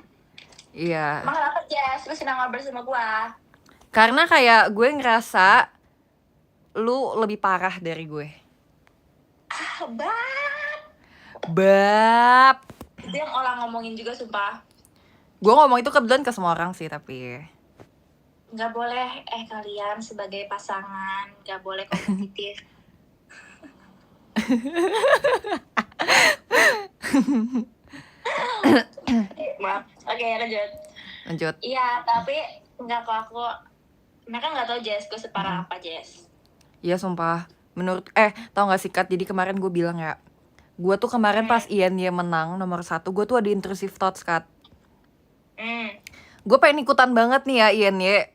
Iya. Emang kenapa Jess? Lu senang ngobrol sama gua? Karena kayak gue ngerasa lu lebih parah dari gue. Bab. Itu yang orang ngomongin juga sumpah. Gue ngomong itu kebetulan ke semua orang sih, tapi Nggak boleh, kalian sebagai pasangan nggak boleh kompetitif. Maaf. Oke, lanjut. Iya, tapi nggak kok aku. Mereka nggak tahu Jess, gue separah apa Jess. Iya sumpah. Tau gak sih, Kat, jadi kemarin gue bilang ya, gue tuh kemarin pas INY menang nomor 1, gue tuh ada intrusive thoughts, Kat. Gue pengen ikutan banget nih ya INY.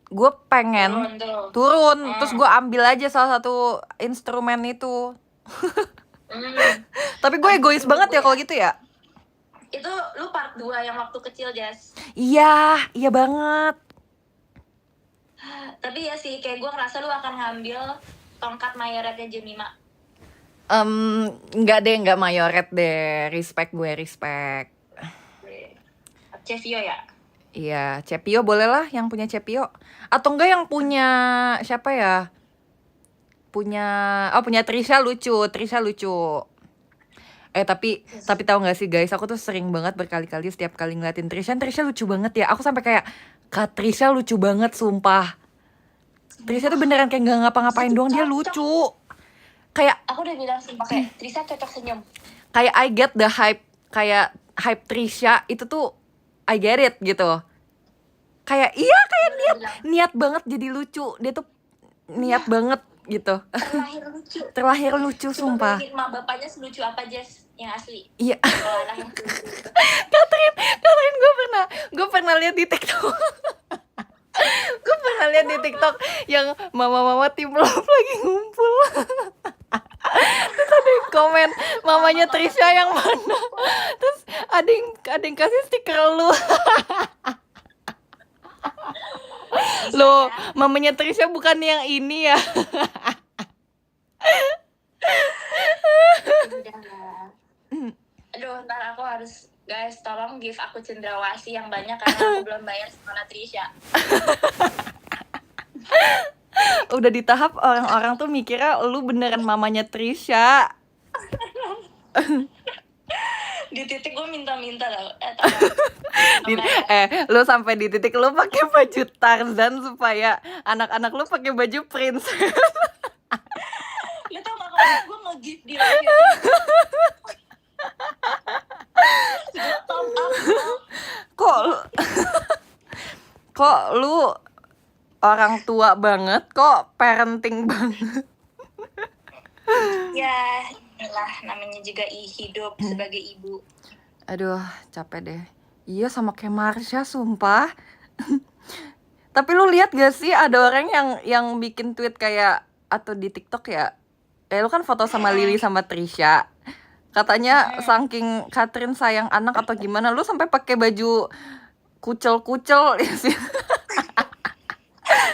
Gue pengen turun. Terus gue ambil aja salah satu instrumen itu. Tapi gue egois banget ya kalau gitu ya. Itu lu part 2 yang waktu kecil, Jas. Iya banget. Tapi ya sih, kayak gue ngerasa lu akan ngambil tongkat mayoretnya Jemima. Enggak deh, enggak mayoret deh. Respect gue, respect. Cevio ya? Iya, Cepio boleh lah yang punya Cepio. Atau enggak yang punya siapa ya? Punya Trisha lucu. Tapi tahu nggak sih guys, aku tuh sering banget berkali-kali setiap kali ngeliatin Trisha lucu banget ya. Aku sampai kayak, Kak Trisha lucu banget sumpah. Trisha tuh beneran kayak nggak ngapa-ngapain doang, dia lucu. Kayak Aku udah bilang sumpah kayak Trisha cocok senyum. kayak I get the hype, kayak hype Trisha itu tuh I get it gitu. Kayak kayak niat banget jadi lucu. Dia tuh niat banget gitu. Terlahir lucu sumpah. Coba bayangin bapaknya selucu apa, Jess, yang asli. Iya. Kalau anak yang Catherine gue pernah lihat di TikTok. Gue pernah lihat di TikTok yang mama-mama tim love lagi ngumpul. Terus ada yang komen mamanya Trisha yang mana. Terus ada yang kasih stiker lu. Loh, mamanya Trisha bukan yang ini ya. Aduh, ntar aku harus, guys, tolong give aku cendrawasih yang banyak karena aku belum bayar sekolah Trisha. Udah di tahap orang-orang tuh mikirnya lu beneran mamanya Trisha. Di titik gue minta-minta tau. Lu sampai di titik lu pakai baju Tarzan supaya anak-anak lu pakai baju princess. Lu tau gak kalau gue nge-give di live Kok lu orang tua banget, kok parenting banget. Ya, inilah namanya juga hidup sebagai ibu. Aduh, capek deh. Iya sama kayak Marsha, sumpah. Tapi lu lihat gak sih ada orang yang bikin tweet kayak, atau di TikTok ya, lu kan foto sama Lily sama Trisha. Katanya saking Catherine sayang anak atau gimana, lu sampai pakai baju kucel-kucel sih.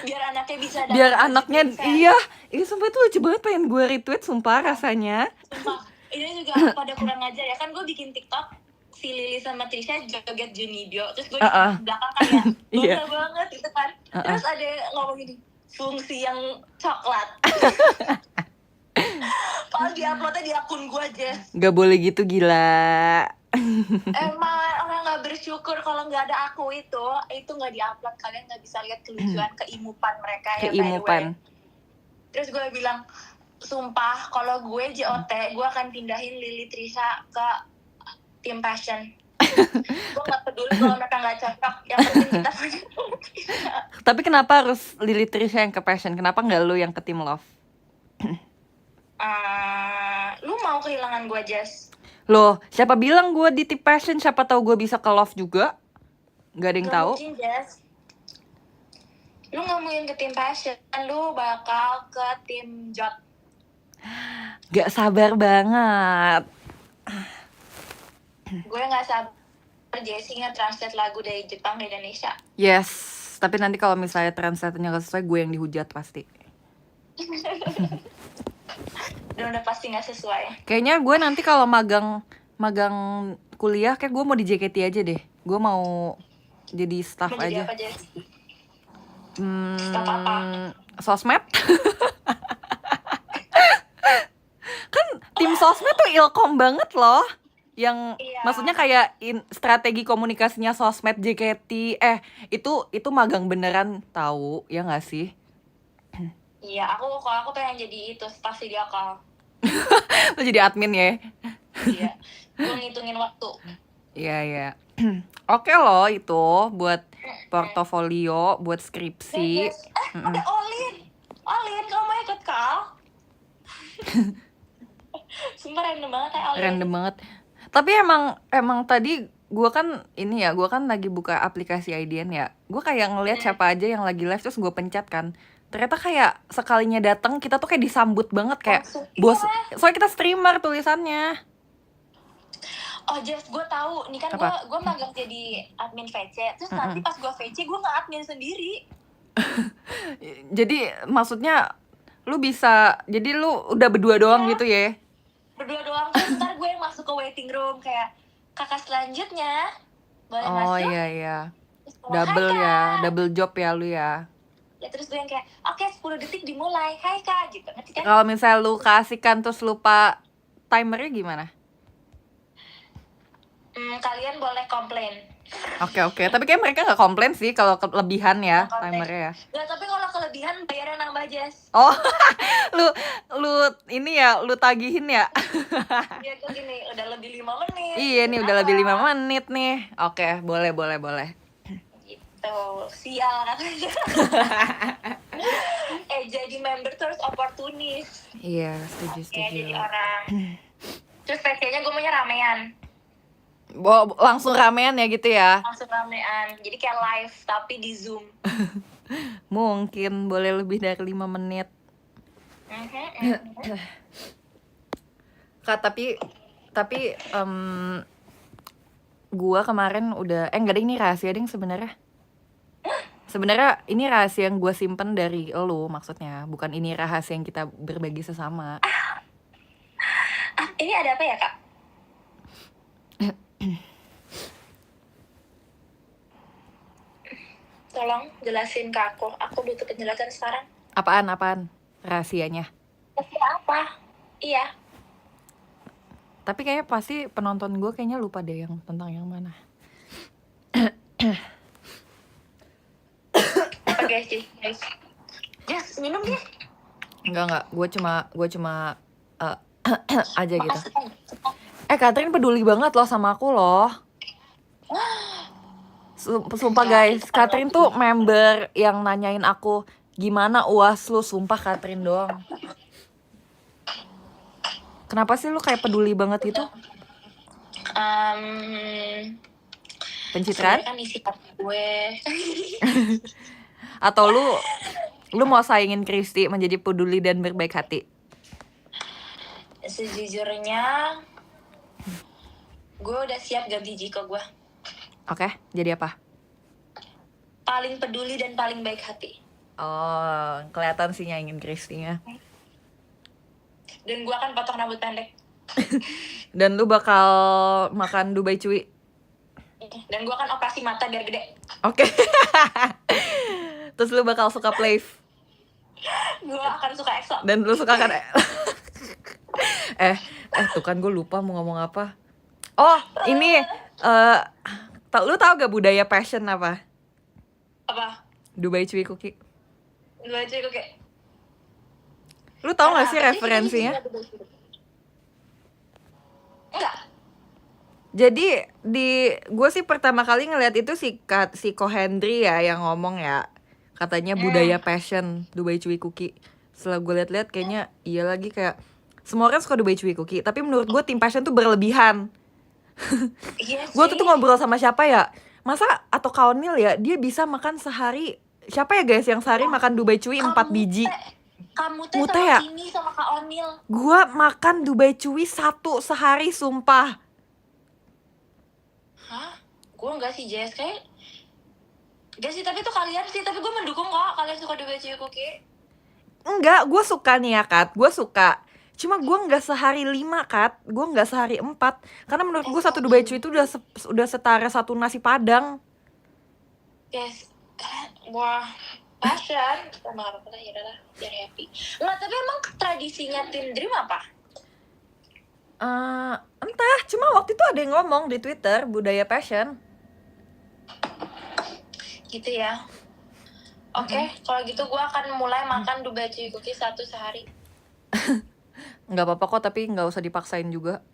Biar anaknya bisa Biar anaknya, iya sumpah itu lucu banget, pengen gue retweet sumpah rasanya. Sumpah, ini juga pada kurang ajar ya. Kan gue bikin TikTok si Lily sama Trisha joget Junibyo, terus gue di belakang kayak bangga banget gitu kan. Terus ada yang ngomong gini, fungsi yang coklat. Padahal di-uploadnya di akun gue aja. Gak boleh gitu, gila. Emang orang nggak bersyukur kalau nggak ada aku itu nggak di-upload, kalian nggak bisa lihat kelucuan keimupan mereka ya. Keimupan. Terus gue bilang, sumpah kalau gue JOT gue akan pindahin Lily Trisha ke tim passion. Gue nggak peduli kalau mereka nggak cocok, yang penting kita punya. Tapi kenapa harus Lily Trisha yang ke passion? Kenapa nggak lu yang ke tim love? Lu mau kehilangan gue, Jess? Loh, siapa bilang gue di tim passion? Siapa tahu gue bisa ke love juga? Gak ada yang tahu. Mungkin, Jess. Lu nggak mungkin ke tim passion, lu bakal ke tim jot. Gak sabar banget. Gue nggak sabar Jessie nge-translate lagu dari Jepang ke Indonesia. Yes, tapi nanti kalau misalnya translate-nya gak sesuai, gue yang dihujat pasti. Dan udah pasti nggak sesuai. Kayaknya gue nanti kalau magang kuliah, kayak gue mau di JKT aja deh. Gue mau jadi staff Mau jadi aja. apa, Jess? Staff apa? Sosmed. Kan tim sosmed tuh ilkom banget loh. Yang maksudnya kayak strategi komunikasinya sosmed JKT. Itu magang beneran tahu, ya nggak sih? Iya, kalau aku pengen jadi itu staff video call. Lo jadi admin ya? Iya, gue ngitungin waktu. Iya. Oke loh itu buat portofolio, buat skripsi. Ada Olin, kamu mau ikut call? Sumpah random banget ya Olin. Random banget. Tapi emang tadi gue kan lagi buka aplikasi IDN ya. Gue kayak ngeliat siapa aja yang lagi live, terus gue pencet kan. Ternyata kayak sekalinya datang kita tuh kayak disambut banget kayak Langsung, bos. iya. Soalnya kita streamer tulisannya. Oh Jess, gue tahu. Nih kan Apa? gue magang jadi admin VC. Terus nanti pas gue VC gue nggak admin sendiri. Jadi maksudnya lu bisa, jadi lu udah berdua doang gitu ya? Berdua doang. Terus ntar gue yang masuk ke waiting room kayak kakak selanjutnya boleh Oh masuk. iya iya. Terus gue, Double "Hai, ya, Kak." double job ya lu ya. Ya terus gue yang kayak oke 10 detik dimulai. Hai kak gitu. Nanti kan Kalau misalnya lu kasihkan terus lupa timernya gimana? kalian boleh komplain. Oke. Tapi kayak mereka nggak komplain sih kalau kelebihan ya Nggak komplain. timernya ya. Nggak, tapi kalau kelebihan bayarnya nambah Jess. Oh, lu ini ya, lu tagihin ya? Iya gue gini udah lebih 5 menit. Iya nih udah lebih 5 menit nih. Oke, boleh. Gitu. Sial katanya. Jadi member terus oportunis. Iya, Ya setuju. jadi orang. Terus PC-nya gue maunya ramean. Langsung ramean ya gitu ya? Langsung ramean. Jadi kayak live tapi di Zoom. Mungkin boleh lebih dari 5 menit. Kak, tapi gua kemarin udah enggak deh, ini rahasia ding sebenarnya. Sebenarnya ini rahasia yang gue simpen dari lo, maksudnya bukan ini rahasia yang kita berbagi sesama. Ini ada apa ya kak? Tolong jelasin ke aku butuh penjelasan sekarang. Apaan rahasianya? Tapi apa? Iya. Tapi kayaknya pasti penonton gue kayaknya lupa deh yang tentang yang mana. Apa guys? Yes, minum deh. Enggak, gue cuma aja gitu. Catherine peduli banget loh sama aku loh. Sumpah guys, Catherine tuh member yang nanyain aku gimana UAS lu, sumpah Catherine doang. Kenapa sih lu kayak peduli banget gitu? Pencitraan? Kan isi hati gue. Atau lu mau saingin Kristi menjadi peduli dan berbaik hati? Sejujurnya gue udah siap ganti jika gue. Oke, jadi apa? Paling peduli dan paling baik hati. Oh, kelihatan sih nyaingin Kristinya. Dan gue akan potong rambut pendek. Dan lu bakal makan Dubai Cuy. Dan gue akan operasi mata biar gede. Oke. Terus lu bakal suka Plave. Gue akan suka EXO. Dan lu suka kan tuh kan gue lupa mau ngomong apa. Oh, ini lu tahu gak budaya passion apa? Apa? Dubai Cuy Cookie. Gue aja gue kayak Lu tahu gak sih apa referensinya? Enggak. Jadi gue sih pertama kali ngeliat itu si Ko Hendry ya yang ngomong ya, katanya budaya passion Dubai Cuy Cookie. Setelah gue liat-liat kayaknya iya lagi, kayak semua orang suka Dubai Cuy Cookie, tapi menurut gue tim passion tuh berlebihan. Iya Gue tuh ngobrol sama siapa ya, masa atau Kaunil ya, dia bisa makan sehari, siapa ya guys yang sehari makan Dubai Cuy 4 biji. Kamu Mute sama ya? ini sama Kak Onil. Gue makan Dubai Cuy 1 sehari, sumpah. Hah? Gue enggak sih Jess, kayak enggak sih, tapi itu kalian sih, tapi gue mendukung kok kalian suka Dubai Cuy Cookie. Enggak, gue suka nih ya Kat, gue suka. Cuma gue nggak sehari 5 Kat, gue nggak sehari 4. Karena menurut gue satu Dubai Cuy itu udah setara satu nasi Padang. Yes. Wah, passion. Kita nggak apa-apa lah, ya udah lah, biar happy. Nggak, tapi emang tradisinya Tim Dream apa? Entah, cuma waktu itu ada yang ngomong di Twitter budaya passion. Gitu ya. Oke, kalau gitu gue akan mulai makan Dubai Cuy Cookie 1 sehari. Nggak apa-apa kok, tapi nggak usah dipaksain juga.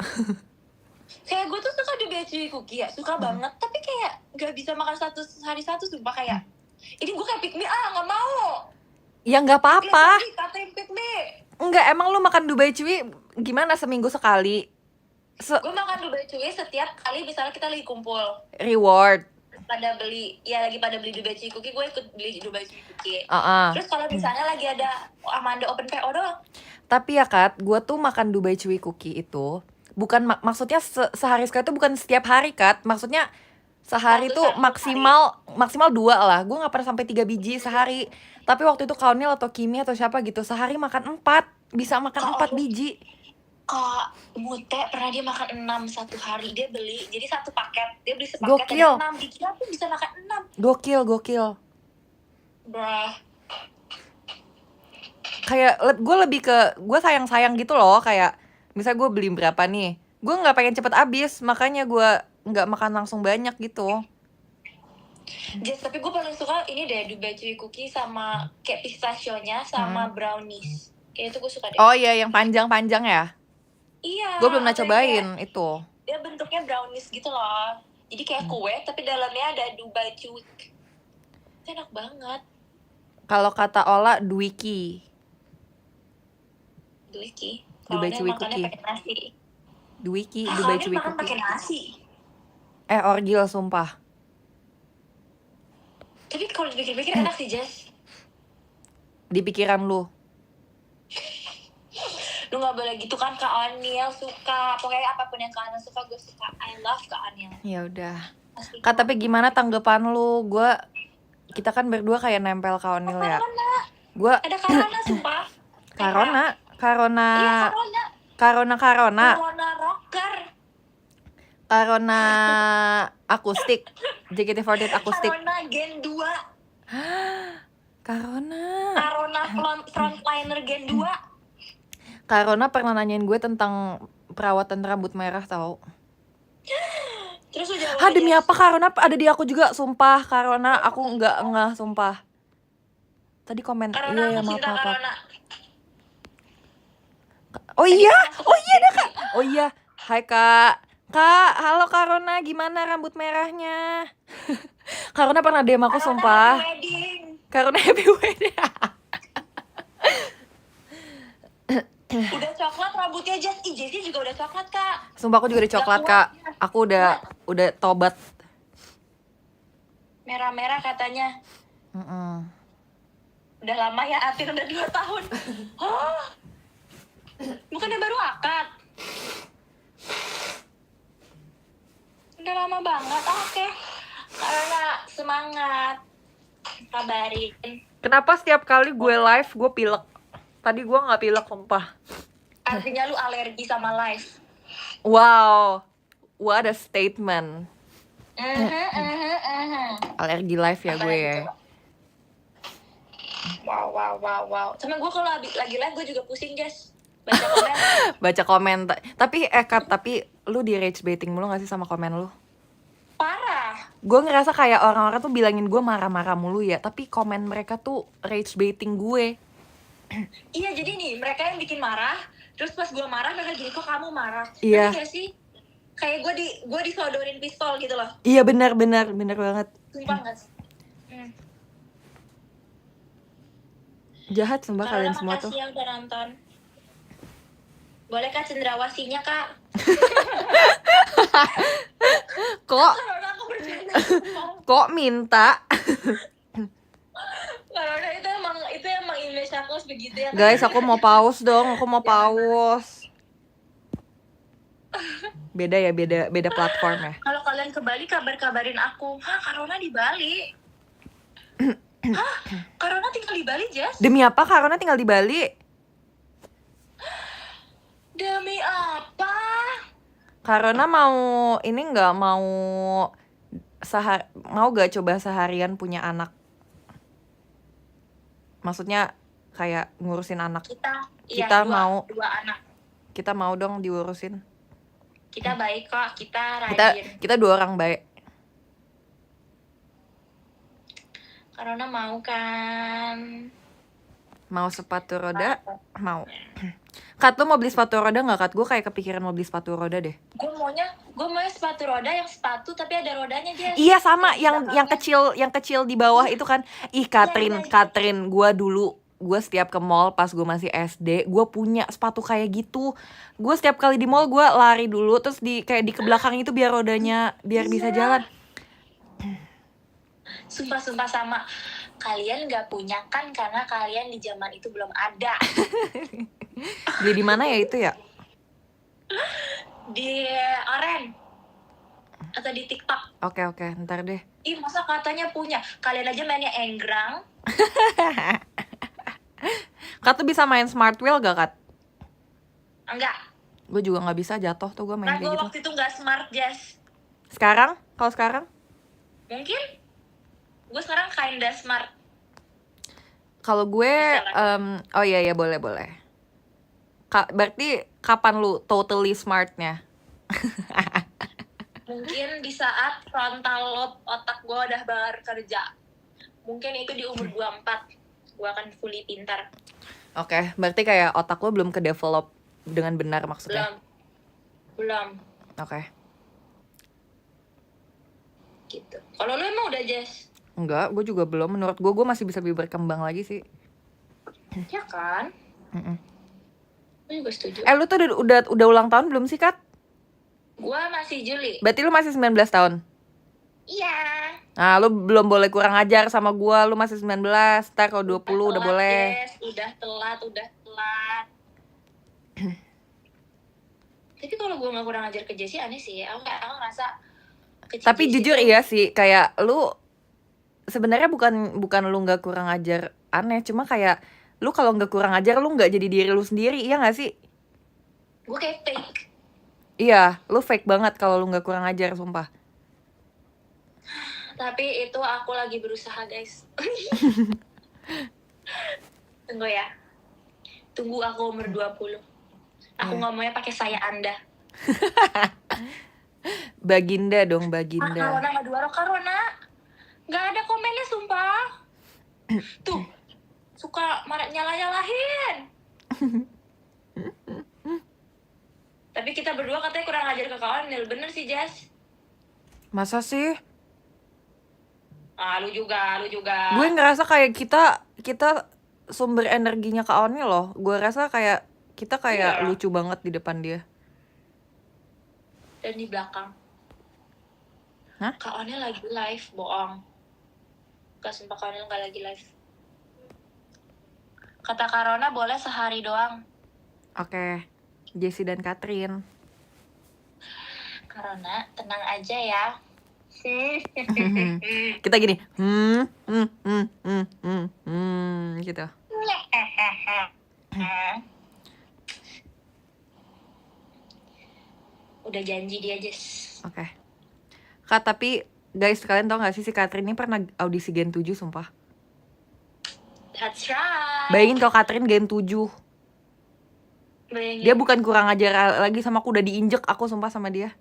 Kayak gue tuh suka Dubai Cuy Cookie ya, suka banget. Tapi kayak gak bisa makan 1 sehari 1, sumpah kayak ini gue kayak pick me, nggak mau. Ya nggak apa-apa. Katain pick me. Enggak, emang lu makan Dubai Cuy gimana, seminggu sekali? Gue makan Dubai Cuy setiap kali misalnya kita lagi kumpul. Reward. pada beli Dubai Chewy Cookie, gue ikut beli Dubai Chewy Cookie. Ah. Terus kalau misalnya lagi ada Amanda Open PO doang. Tapi ya Kat, gue tuh makan Dubai Chewy Cookie itu bukan maksudnya sehari sekali itu bukan setiap hari Kat. Maksudnya sehari Satu tuh hari. maksimal 2 lah. Gue nggak pernah sampai 3 biji sehari. Tapi waktu itu Kaunil atau Kimi atau siapa gitu sehari makan 4, bisa makan 4 biji. Kak Mute pernah dia makan 6 satu hari, dia beli jadi satu paket, dia beli sepaket Gokil. ada 6 biji, aku bisa makan 6. Gokil. Bruh. Kayak gue lebih ke gue sayang gitu loh, kayak misalnya gue beli berapa nih, gue nggak pengen cepet habis, makanya gue nggak makan langsung banyak gitu. Just, tapi gue paling suka ini deh Dubai Chewy Cookie sama kayak pistachio-nya sama brownies. Kayak itu gue suka deh. Oh iya, yang panjang ya. Iya. Gue belum pernah apa cobain kayak- itu. Dia bentuknya brownies gitu loh. Jadi kayak kue tapi dalamnya ada Dubai Chewy. Itu enak banget. Kalau kata Ola, Dwiki. Duiki. Dubai Kalau Chewy makannya Cookie. pakai nasi. Dwiki, Ah, Dubai kalau dia Chewy makan pakai Cookie. nasi. Orgil sumpah. Tapi kalau dipikir-pikir enak sih, Jess. Di pikiran lu. Lu gak boleh gitu kan, Kak Aniel suka. Pokoknya apapun yang Kak Aniel suka, gue suka. I love Kak Aniel. Ya udah. Asli. Kak, tapi gimana tanggapan lu? Kita kan berdua kayak nempel Kaunil ya. Gue Ada Karona, sumpah. Karona. Iya, Karona. Karona Rocker. Karona akustik. JKT48 akustik. Karona Gen 2. Karona Karona frontliner Gen 2. Karona pernah nanyain gue tentang perawatan rambut merah tau. Terus lu jawab Demi apa Karona ada di aku juga, sumpah. Karona aku nggak sumpah. Tadi komen Karona, iya ya, aku cinta maaf. Karona. Oh iya dah Kak. Oh iya, hai Kak. Kak, halo Karona, gimana rambut merahnya? Karona pernah DM aku, Karona sumpah. happy wedding. Karona happy wedding. Udah coklat rambutnya, Jess. Jessie juga udah coklat, Kak. Sumpah aku juga udah coklat Kak. Aku udah tobat. Merah-merah katanya. Udah lama ya, Atin udah 2 tahun. Hah? Bukannya baru akad? Udah lama banget, oke. Karena semangat. Kabarin. Kenapa setiap kali gue live gue pilek? Tadi gue nggak pilek, sumpah. Artinya lu alergi sama live. Wow, what a statement. Mhm. Alergi live ya gue ya. Wow. Sama gue kalau lagi live gue juga pusing, Jess. Baca komen. Baca komen. Tapi Kat, tapi lu di rage baiting mulu gak sih sama komen lu? Parah. Gue ngerasa kayak orang-orang tuh bilangin gue marah-marah mulu ya, tapi komen mereka tuh rage baiting gue. Iya, jadi nih mereka yang bikin marah, terus pas gue marah mereka gini, kok kamu marah? Iya. Ngerti gak sih? Kayak gue disodorin pistol gitu loh. Iya benar banget. Sumpah gak sih? Jahat sumpah kalian Karena semua tuh. makasih ya udah nonton. Boleh Kak cendrawasinya, Kak? Kok Karena aku bercanda. kok minta? Karena itu emang image aku begitu ya. Kak. Guys, aku mau pause dong. Aku mau pause. Beda ya, beda platform ya. Kalau kalian ke Bali kabarin aku. Hah, Karona di Bali? Hah? Karona tinggal di Bali, Jess? Demi apa Karona tinggal di Bali? Demi apa? Karona mau ini nggak mau gak coba seharian punya anak? Maksudnya kayak ngurusin anak. Kita mau. 2 anak. Kita mau dong diurusin. Kita baik kok, kita rajin. Kita 2 orang baik. Karena mau kan. Mau sepatu roda? Mau. Kat, lu mau beli sepatu roda nggak Kat? Gue kayak kepikiran mau beli sepatu roda deh. Gue maunya sepatu roda yang sepatu tapi ada rodanya, Jess. Iya sama, yang kecil di bawah itu kan. Ih Katrin, gue setiap ke mall pas gue masih SD, gue punya sepatu kayak gitu. Gue setiap kali di mall gue lari dulu terus kayak di ke belakang itu biar rodanya biar bisa jalan. Sumpah sama. Kalian nggak punya kan karena kalian di zaman itu belum ada. Beli di mana ya itu ya? Di Oren atau di TikTok. Oke, ntar deh. Ih, masa katanya punya? Kalian aja mainnya Enggrang. Kat tuh bisa main Smart Wheel gak, Kat? Enggak. Gue juga gak bisa, jatuh tuh gue main Nah, gue kayak gitu. waktu itu nggak smart, Jess. Sekarang? Kalau sekarang? Mungkin gue sekarang kinda smart. Kalau gue, oh iya boleh. Berarti kapan lu totally smartnya? Mungkin di saat frontal lobe otak gue udah bekerja. Mungkin itu di umur 24. Gue akan fully pintar. Oke, berarti kayak otak lu belum ke develop dengan benar maksudnya? Belum. Oke. Gitu. Kalau lu emang udah, Jess? Enggak, gue juga belum. Menurut gue masih bisa berkembang lagi sih. Ya kan? Gue juga setuju. Lu tuh udah ulang tahun belum sih, Kat? Gue masih Juli. Berarti lu masih 19 tahun? Iya. Nah, lu belum boleh kurang ajar sama gue. Lu masih 19, ntar kalau 20 udah boleh. Yes, udah telat. Tapi kalau gue gak kurang ajar ke Jessie aneh sih. Aku ngerasa kecil. Tapi jujur iya sih, kayak lu sebenarnya bukan lu nggak kurang ajar aneh, cuma kayak lu kalau nggak kurang ajar lu nggak jadi diri lu sendiri, iya nggak sih? Gue kayak fake. Iya, lu fake banget kalau lu nggak kurang ajar, sumpah. Tapi itu aku lagi berusaha, guys. Tunggu ya. Tunggu aku umur 20. Aku ngomongnya pakai saya Anda. Baginda dong, Baginda. Karona nggak dua Karona. Nggak ada komennya, sumpah. Tuh, suka nyalahin. Tapi kita berdua katanya kurang ajar ke kawan. Bener sih, Jess. Masa sih? Lu juga. Gue ngerasa kayak kita sumber energinya Kak Oni loh. Gue rasa kayak kita kayak lucu banget di depan dia. Dan di belakang. Hah? Kak Oni lagi live, bohong. Gak, sumpah Kak Oni gak lagi live. Kata Karona boleh sehari doang. Oke. Jessie dan Catherine. Karona, tenang aja ya. Kita gini. Gitu. Udah janji dia, Jess. Oke. Kak, tapi guys, kalian tau gak sih si Catherine ini pernah audisi Gen 7, sumpah. That's right. Bayangin kalau Catherine Gen 7. Bayangin. Dia bukan kurang ajar lagi sama aku, udah diinjek aku sumpah sama dia.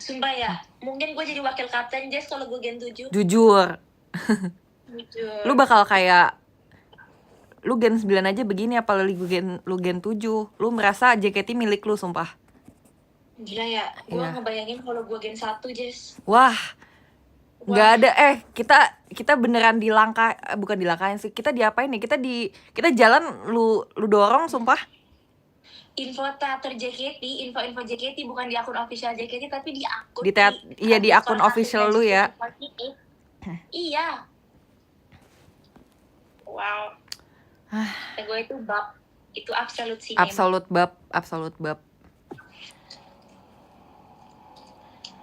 Sumpah ya, mungkin gue jadi wakil kapten, Jess, kalau gue Gen 7. Jujur. Lu bakal kayak lu Gen 9 aja begini, apalagi lu Gen 7. Lu merasa JKT milik lu, sumpah. Gila ya, gue Iya. ngebayangin kalau gue Gen 1, Jess. Wah. Nggak ada, kita beneran bukan dilangkahin sih. Kita diapain nih? Kita jalan lu dorong, sumpah. Info teater JKT, info JKT bukan di akun official JKT tapi di akun di akun official lu ya. Iya. Wow. Gue itu bab, itu absolute cinema. Absolute bab.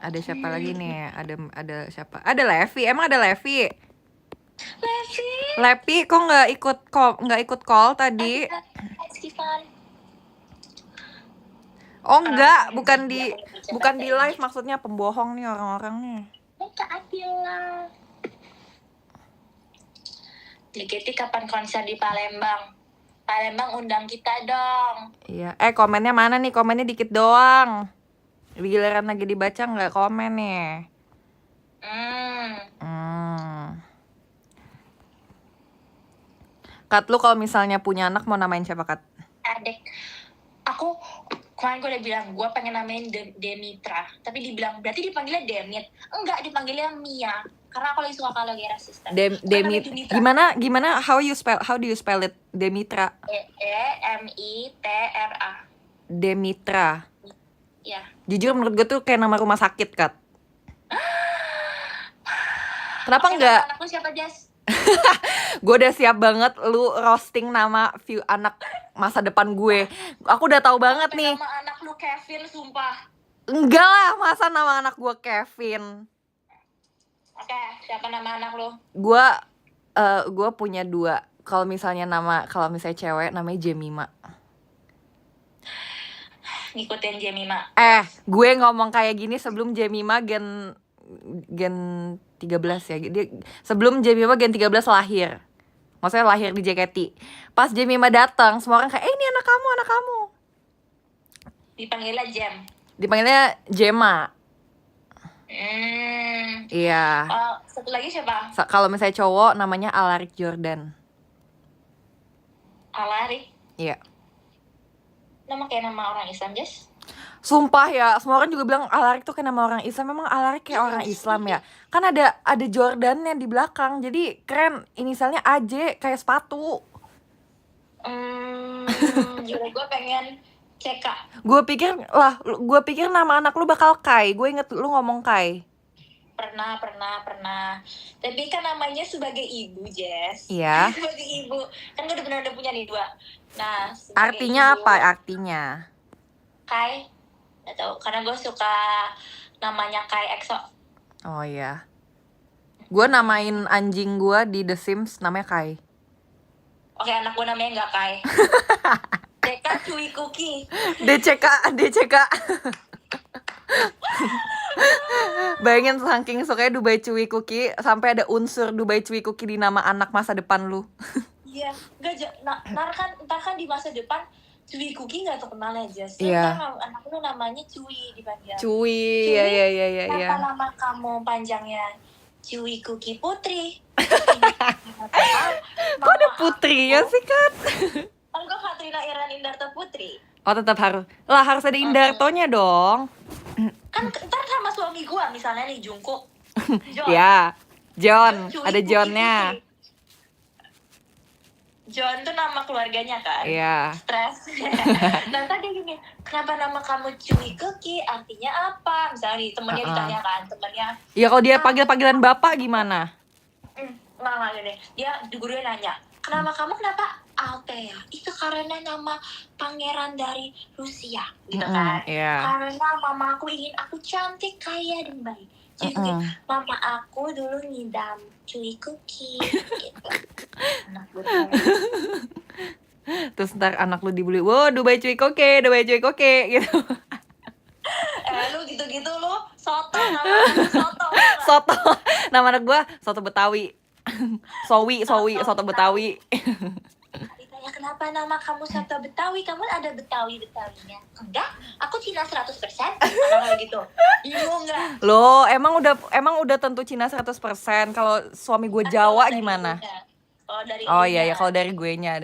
Ada siapa lagi nih? Ada siapa? Ada Levi. Emang ada Levi? Levi kok nggak ikut call tadi? Stefan. Oh enggak, bukan di live, maksudnya pembohong nih orang-orang nih. Kak Atila. JKT kapan konser di Palembang? Palembang undang kita dong. Iya. Komennya mana nih? Komennya dikit doang. Giliran lagi dibaca nggak komen nih. Kat, lu kalau misalnya punya anak mau namain siapa, Kat? Adek. Aku kemarin gue udah bilang gue pengen namain Demitra, tapi dibilang berarti dipanggilnya Demit. Enggak, dipanggilnya Mia. Karena aku lagi suka kalau Gera Sister. Gimana how do you spell it? Demitra. Demitra. Demitra. Ya. Jujur menurut gue tuh kayak nama rumah sakit, Kat. Kenapa Oke, enggak? nama anak lu siapa, Jas? Gue udah siap banget lu roasting nama anak masa depan gue. Aku udah tahu banget Sampai nih. nama anak lu Kevin, sumpah. Enggak lah, masa nama anak gue Kevin. Oke, siapa nama anak lu? Gue punya 2. Kalau misalnya cewek namanya Jemima. Ngikutin Jemima. Gue ngomong kayak gini sebelum Jemima gen 13 ya. Sebelum Jemima gen 13 lahir. Maksudnya lahir di JKT. Pas Jemima datang, semua orang kayak, ini anak kamu. Dipanggilnya Jem. Dipanggilnya Jema. Iya. Satu lagi siapa? Kalau misalnya cowok namanya Alaric Jordan. Alari. Iya. Nama kayak nama orang Islam, Jas. Sumpah ya, semua orang juga bilang Alaric tuh kayak nama orang Islam. Memang Alaric kayak orang Islam ya. Kan ada Jordannya di belakang. Jadi keren, inisialnya AJ kayak sepatu. Juga gue pengen CK. Gue pikir nama anak lu bakal Kai. Gue inget lu ngomong Kai. Pernah. Tapi kan namanya sebagai ibu, Jess. Iya. Sebagai ibu. Kan gue udah punya nih 2. Nah, Artinya ibu, apa artinya? Kai. Gak tau, karena gue suka namanya Kai EXO. Oh iya. Gue namain anjing gue di The Sims namanya Kai. Oke, anak gue namanya gak Kai. CK Cuy Cookie. DCK. Bayangin saking sukanya Dubai Chewy Cookie sampai ada unsur Dubai Chewy Cookie di nama anak masa depan lu. Iya, ntar kan di masa depan Cuy Cookie gak terkenal ya, Jess. Iya. Kan anak lu namanya Cuy dipanggil. Cuy, iya. Kenapa nama kamu panjangnya Cuy Cookie Putri? Kok ada putrinya sih, Kat? Kan gue Katrina Iran Indarto Putri. Oh, tetap harus ada Indartonya dong. Kan ntar sama suami gue misalnya nih Jungkook. John. Ya, John, Cuy ada Cookie Johnnya. Putri. John tuh nama keluarganya kan. Iya. Stres. Nah tadi gini, kenapa nama kamu Cuy Cookie? Artinya apa? Misalnya nih temennya ditanya kan, temennya. Ya kalau dia panggilan bapak gimana? Nggak gini. Dia gurunya nanya, kenapa Althea? Itu karena nama pangeran dari Rusia, gitu kan? Iya. Karena mama aku ingin aku cantik, kaya dan baik. Jadi mama aku dulu ngidam Cuy Cookie gitu. Anak gue. Terus ntar anak lu dibully, wow Dubai Cuy Cookie gitu. Lu gitu-gitu lu soto, nama lu soto. Soto, nama anak gua Soto Betawi. Sowi, Soto Betawi. Ditanya kenapa nama kamu Soto Betawi? Kamu ada Betawinya? Enggak, aku Cina 100%. Kalau gitu. Bingung enggak? Loh, emang udah tentu Cina 100%. Kalau suami gue Jawa gimana? Oh iya ya, kalau dari gue nya.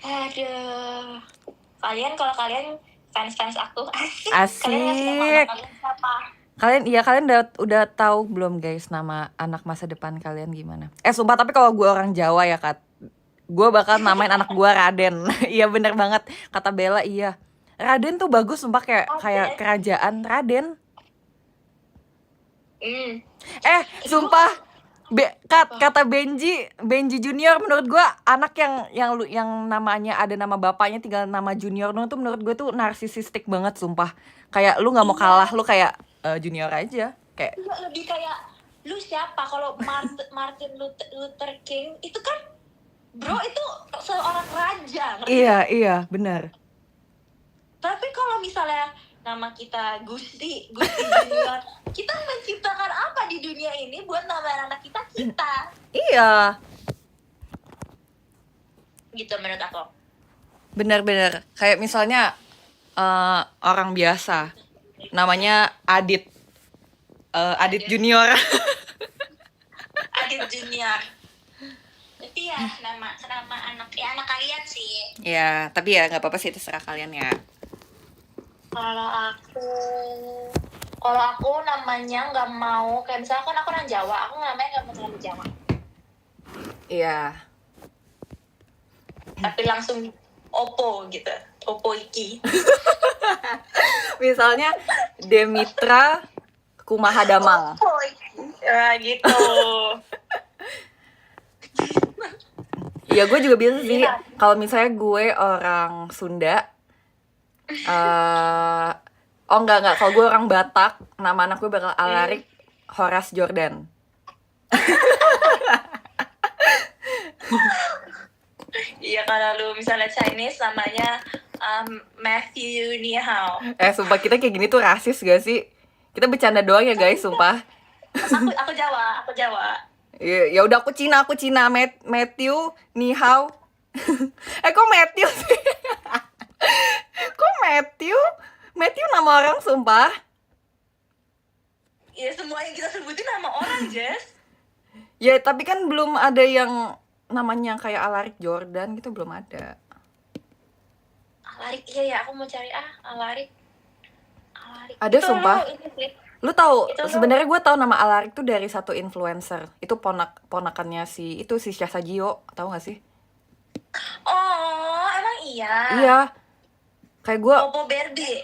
Aduh. Kalau kalian fans aku asik. Kalian ngasih nama Asik. anak kalian siapa? Kalian udah tahu belum guys nama anak masa depan kalian gimana? Sumpah tapi kalau gue orang Jawa ya Kat, gue bakal namain anak gue Raden. Iya bener banget kata Bella, iya. Raden tuh bagus sumpah kayak kerajaan Raden. Sumpah kata Benji Junior, menurut gue anak yang namanya ada nama bapaknya tinggal nama Junior tuh menurut gue tuh narsisistik banget sumpah. Kayak lu nggak mau kalah, lu kayak Junior aja kayak. Lebih kayak lu siapa? Kalau Martin Luther King itu kan bro itu seorang raja. Iya benar. Tapi kalau misalnya nama kita Gusti Junior, kita menciptakan apa di dunia ini buat nama anak kita? Iya. Gitu menurut aku. Benar. Kayak misalnya orang biasa namanya Adit Junior. Adit Junior. Tapi ya nama anak kalian sih. Ya, tapi ya nggak apa-apa sih, terserah kalian ya. Kalau aku namanya nggak mau, kayak misalkan aku orang Jawa, aku namanya nggak mau terlalu Jawa. Iya. Tapi langsung Oppo gitu, Oppo Iki. Misalnya Demitra Kumaha Damang. Oppo Iki. Ya gitu. Ya gue juga biasa sih. Iya. Kalau misalnya gue orang Sunda, oh enggak. Kalau gue orang Batak, nama anak gue bakal Alarik Horas Jordan. Iya, kalau lu misalnya Chinese namanya Matthew Ni Hao. Sumpah kita kayak gini tuh rasis gak sih? Kita bercanda doang ya guys, sumpah. Aku Jawa. Ya udah aku Cina. Matthew Ni Hao. Kok Matthew sih? Kok Matthew? Matthew nama orang sumpah. Ya semua yang kita sebutin nama orang, Jess. Ya tapi kan belum ada yang namanya kayak Alarik Jordan gitu, belum ada. Alarik, iya ya, aku mau cari Alarik. Ada Itu sumpah. lo, ini, Flip. Lu tahu Itu lo. sebenarnya gue tahu nama Alarik tuh dari satu influencer. Itu ponakannya si Syahsa Jio, tahu gak sih? Oh, emang iya. Iya. Kayak gue Popo Barbie.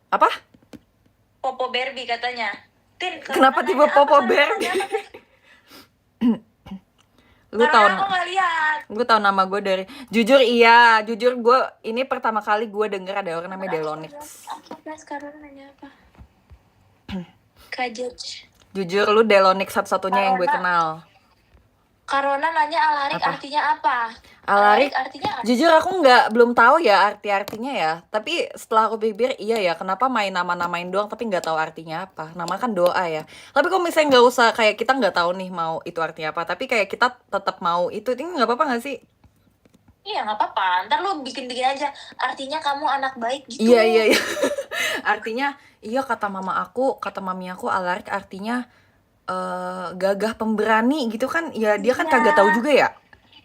apa? Popo Barbie katanya. Tin, Kenapa nanya tiba apa? Popo Karena Barbie? nanya apa? Lu tahu Karena aku nggak lihat. gue tahu nama gue dari jujur gue ini pertama kali gue denger ada orang namanya Delonix. Apa sekarang nanya apa? Kajaj. Jujur lu Delonix satu-satunya yang gue kenal. Karona nanya Alarik Apa? artinya apa? Alarik artinya apa? jujur aku belum tahu ya artinya ya. Tapi setelah aku pikir iya ya, kenapa main nama-namain doang tapi nggak tahu artinya apa. Nama kan doa ya. Tapi kalau misalnya nggak usah, kayak kita nggak tahu nih mau itu artinya apa, tapi kayak kita tetap mau itu nggak apa-apa nggak sih? Iya, nggak apa-apa. Ntar lu bikin-bikin aja. Artinya kamu anak baik gitu. Iya. Artinya iya, kata mami aku Alarik artinya gagah pemberani gitu kan. Ya dia kan Iya. kagak tahu juga ya.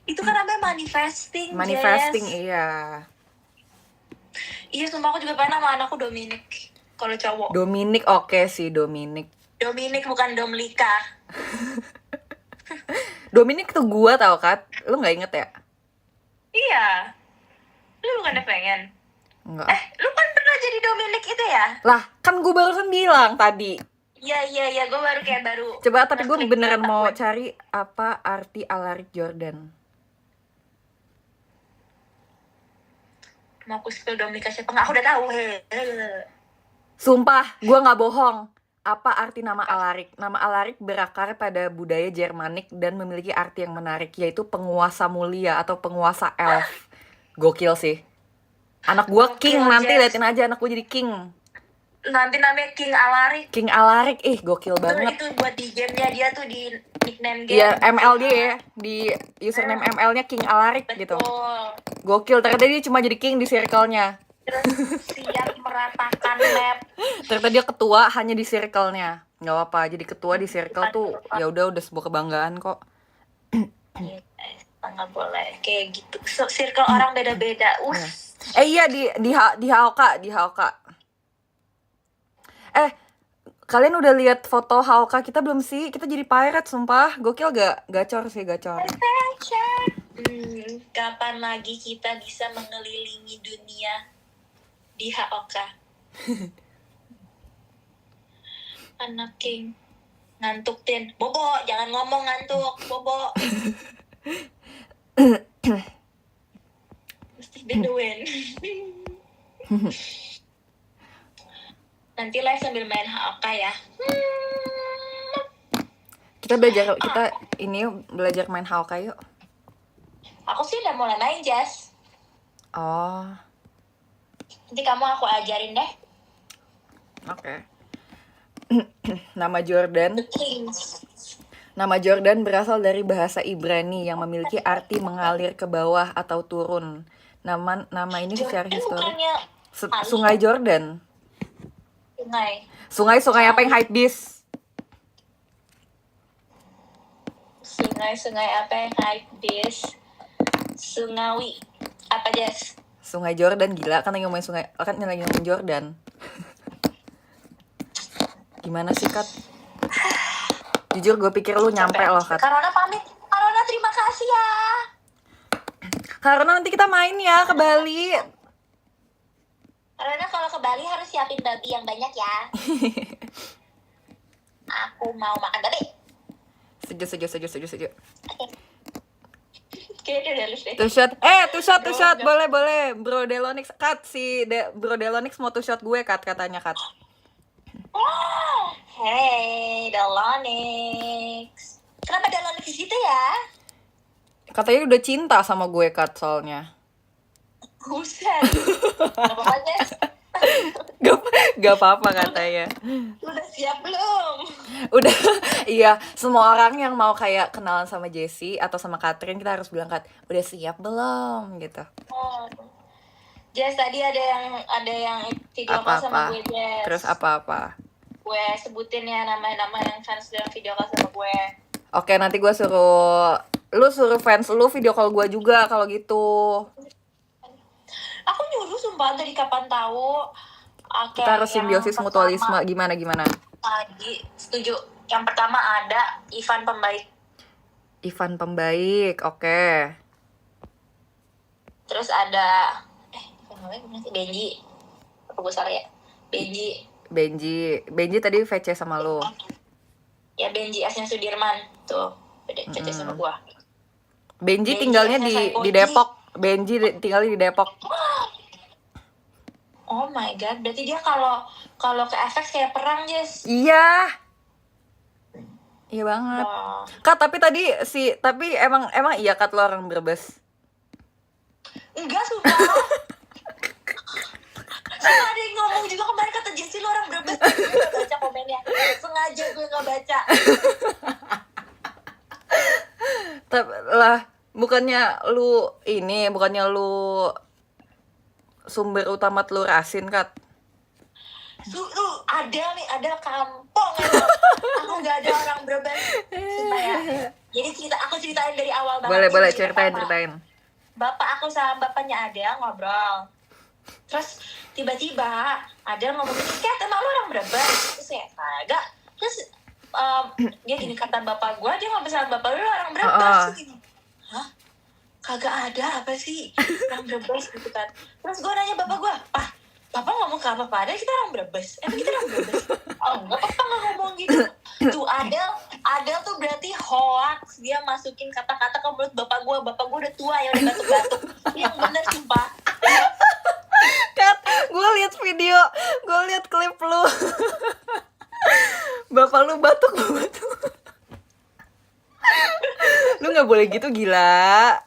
Itu kan namanya manifesting, Manifesting Jess. iya. Iya, sumpah aku juga pengen nama anakku Dominic. Kalau cowok. Dominic oke sih, Dominic. Dominic bukan Domlika. Dominic tuh gua tau Kat. Lu nggak inget ya? Iya. Lu bukannya pengen? Enggak. Lu kan pernah jadi Dominic itu ya? Lah, kan gue barusan bilang tadi. Iya, gue baru Coba, tapi gue ngeklik beneran di otak mau gue. cari apa arti Alarik Jordan. Mau aku spill Domlika siapa nggak? Aku udah tahu. Sumpah, gue nggak bohong. Apa arti nama Alarik? Nama Alarik berakar pada budaya Jermanik dan memiliki arti yang menarik, yaitu penguasa mulia atau penguasa elf. Gokil sih. Anak gue Gokil, king, nanti Jess. liatin aja anak gue jadi king. Nanti namanya King Alarik. King Alarik, gokil Itu, banget. itu buat di gamenya dia tuh, di nickname game. Iya, ML dia ya. Di username ML-nya King Alarik gitu. Betul. Gokil, ternyata dia cuma jadi king di circle-nya. Terus siap meratakan map. Ternyata dia ketua hanya di circle-nya. Nggak apa-apa, jadi ketua di circle tuh ya udah sebuah kebanggaan kok. Nggak boleh kayak gitu. Circle orang beda-beda. Iya di HOK. Kalian udah lihat foto HOK kita belum sih? Kita jadi pirate sumpah. Gokil gak? Gacor sih, gacor. Kapan lagi kita bisa mengelilingi dunia di HOK? Anak King ngantuk, Tin. Bobo, jangan ngomong ngantuk, Bobo. Mesti beduin. Nanti live sambil main HOK ya. Kita belajar main HOK yuk. Aku sih udah mulai main, Jess. Oh, Nanti kamu aku ajarin deh. oke. Nama Jordan Kings. Nama Jordan berasal dari bahasa Ibrani yang memiliki arti mengalir ke bawah atau turun. Nama ini secara Jordan historis bukannya Sungai Jordan. sungai. Sungai apa yang hypebeast? Sungai apa yang hype bis? Sungawi. Apa, Jess? Sungai Jordan, gila kan lagi ngomongin sungai, kan lagi ngomongin Jordan. Gimana sih Kat? Jujur gue pikir lu nyampe loh Kat. Karona pamit. Karona terima kasih ya. Karena nanti kita main ya ke Bali. Karena kalau ke Bali harus siapin babi yang banyak ya. Aku mau makan babi. Setuju. Kayaknya udah lulus deh. Two shot. Boleh. Bro Delonix, cut si Bro Delonix mau two shot gue, cut katanya, cut. Hey, Delonix. Kenapa Delonix di situ ya? Katanya udah cinta sama gue, cut, soalnya. Buset. Gak apa-apa, Jess. Gak apa-apa katanya. Udah siap belum? Udah, iya, semua orang yang mau kayak kenalan sama Jessie atau sama Catherine, kita harus bilang, Kat, udah siap belum gitu. Jess, tadi ada yang video call sama gue, Jess. Terus apa-apa? Gue sebutin ya nama-nama yang fans yang video call sama gue. Oke, nanti gue suruh fans lu video call gue juga kalau gitu. Aku nyuruh sumpah dari kapan tahu. Kita harus simbiosis mutualisme, gimana? Tadi setuju. Yang pertama ada Ivan Pembaik, oke. Terus ada Benji. Apa gue salah ya? Benji tadi VC sama lu. Ya Benji asnya Sudirman tuh. Beda VC sama gua. Benji tinggalnya di Depok. Benji tinggalnya di Depok. Oh my god, berarti dia kalau ke FX kayak perang, Jess. Iya banget. Wah. Kat, tapi emang iya, Kat, lo orang Brebes. Enggak, sumpah. Sumpah ada yang ngomong juga kemarin, kata Jessie lo orang Brebes. Gue gak baca komennya. Sengaja gue gak baca. Tapi lah, bukannya lu sumber utama telur asin, Kat? Ada kampung ya. Aku gak ada orang Brebes. Sumpah ya. Jadi aku ceritain dari awal banget. Boleh ceritain. Bapak aku sama bapaknya Adel ngobrol. Terus tiba-tiba Adel ngomong gini, Kat, emang lu orang Brebes? Terus ya, kagak. Terus dia gini, kata bapak gue, dia ngomong sama bapak lu orang Brebes. Terus gini, hah? Kagak ada apa sih orang Brebes gitu kan. Terus gue nanya bapak gue, Papa ngomong ke apa Adel kita orang Brebes? Emang kita orang Brebes? Oh enggak, Papa gak ngomong gitu. Tuh Adel tuh berarti hoax. Dia masukin kata-kata ke mulut bapak gue udah tua ya, udah batuk-batuk. Yang bener sumpah. Kat, gue liat klip lu. Bapak lu batuk. Lu gak boleh gitu, gila.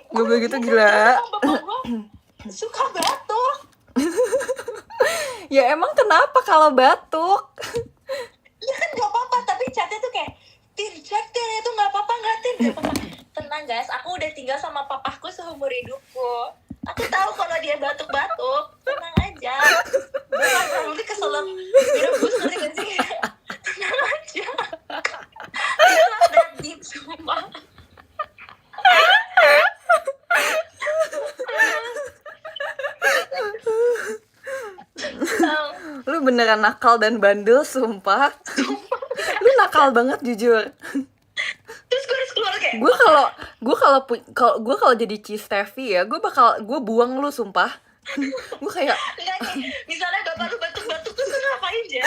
Gak boleh gitu, gila. Bapak gue suka batuk. Ya emang kenapa kalau batuk? Ya kan gak apa-apa, tapi chatnya tuh kayak Tin itu gak apa-apa, gak Tin, gak apa-apa. Tenang guys, aku udah tinggal sama papaku seumur hidupku. Aku tahu kalau dia batuk-batuk. Tenang aja. Gue gak terlalu keselak direbus, ngerti gak sih? Tenang aja. It's not that deep, sumpah. Lu beneran nakal dan bandel, sumpah. Lu nakal banget, jujur. Terus gue harus keluar kayak Gue kalau jadi cheese Steffi ya, gue buang lu, sumpah. Gue kayak enggak nih, misalnya bapak lu batuk-batuk terus lu ngapain aja?